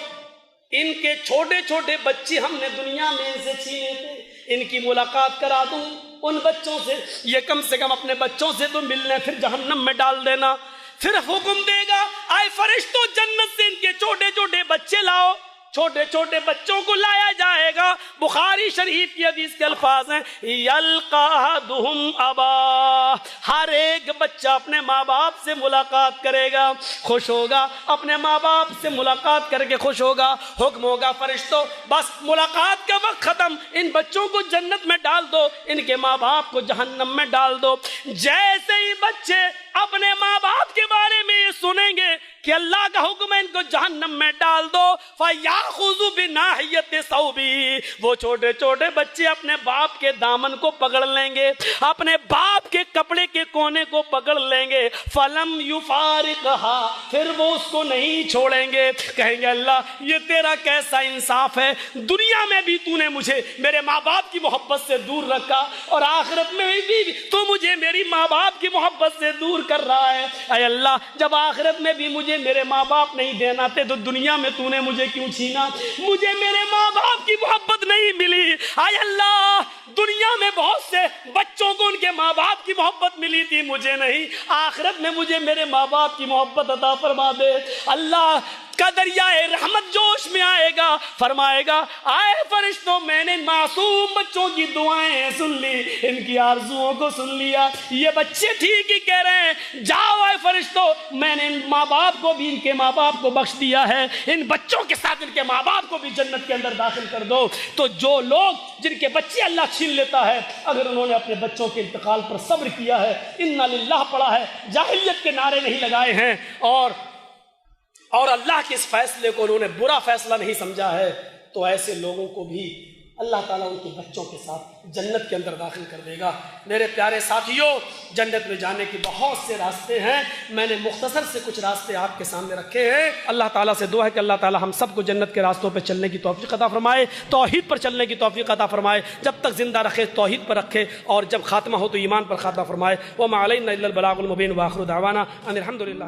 ان کے چھوٹے چھوٹے بچے ہم نے دنیا میں ان سے چھینے تھے، ان کی ملاقات کرا دوں ان بچوں سے، یہ کم سے کم اپنے بچوں سے تو مل لیں، پھر جہنم میں ڈال دینا۔ پھر حکم دے گا آئے فرشتوں جنت سے ان کے چھوٹے چھوٹے بچے لاؤ، چھوٹے چھوٹے بچوں کو لایا جائے گا۔ بخاری شریف کی حدیث کے الفاظ ہیں یلقا احدہم ابا، ہر ایک بچہ اپنے ماں باپ سے ملاقات کرے گا، خوش ہوگا، اپنے ماں باپ سے ملاقات کر کے خوش ہوگا۔ حکم ہوگا فرشتوں بس ملاقات کا وقت ختم، ان بچوں کو جنت میں ڈال دو، ان کے ماں باپ کو جہنم میں ڈال دو۔ جیسے ہی بچے اپنے ماں باپ کے بارے میں یہ سنیں گے کہ اللہ کا حکم ہے ان کو جہنم میں ڈال دو، فَيَأْخُذُ بِنَاحِيَةِ ثَوْبِهِ، وہ چھوٹے چھوٹے بچے اپنے باپ کے دامن کو پکڑ لیں گے، اپنے باپ کے کپڑے کے کونے کو پکڑ لیں گے، فَلَمْ يُفَارِقْهَا، پھر وہ اس کو نہیں چھوڑیں گے، کہیں گے اللہ یہ تیرا کیسا انصاف ہے، دنیا میں بھی تو نے مجھے میرے ماں باپ کی محبت سے دور رکھا اور آخرت میں بھی تو مجھے میری ماں باپ کی محبت سے دور کر رہا ہے۔ اے اللہ جب آخرت میں بھی مجھے میرے ماں باپ نہیں دینا تھے تو دنیا میں تو نے مجھے کیوں چھینا؟ مجھے میرے ماں باپ کی محبت نہیں ملی، اے اللہ دنیا میں بہت سے بچوں کو ان کے ماں باپ کی محبت ملی تھی، مجھے نہیں، آخرت میں مجھے میرے ماں باپ کی محبت عطا فرما دے۔ اللہ کا دریائے رحمت جوش میں آئے گا، فرمائے گا آئے فرشتوں میں نے معصوم بچوں کی دعائیں سن لی، ان کی آرزوؤں کو سن لیا، یہ بچے ٹھیک ہی کہہ رہے ہیں، جاؤ آئے فرشتوں میں نے ان ماں باپ کو بھی ان کے ماں باپ کو بخش دیا ہے، ان بچوں کے ساتھ ان کے ماں باپ کو بھی جنت کے اندر داخل کر دو۔ تو جو لوگ جن کے بچے اللہ چھین لیتا ہے، اگر انہوں نے اپنے بچوں کے انتقال پر صبر کیا ہے، انا للہ پڑھا ہے، جاہلیت کے نعرے نہیں لگائے ہیں اور اللہ کے اس فیصلے کو انہوں نے برا فیصلہ نہیں سمجھا ہے، تو ایسے لوگوں کو بھی اللہ تعالیٰ ان کے بچوں کے ساتھ جنت کے اندر داخل کر دے گا۔ میرے پیارے ساتھیوں جنت میں جانے کے بہت سے راستے ہیں، میں نے مختصر سے کچھ راستے آپ کے سامنے رکھے ہیں۔ اللہ تعالیٰ سے دعا ہے کہ اللہ تعالیٰ ہم سب کو جنت کے راستوں پہ چلنے کی توفیق عطا فرمائے، توحید پر چلنے کی توفیق عطا فرمائے، جب تک زندہ رکھے توحید پر رکھے، اور جب خاتمہ ہو تو ایمان پر خاتمہ فرمائے۔ وما علینا الا البلاغ المبین، وآخر دعوانا ان الحمد للہ۔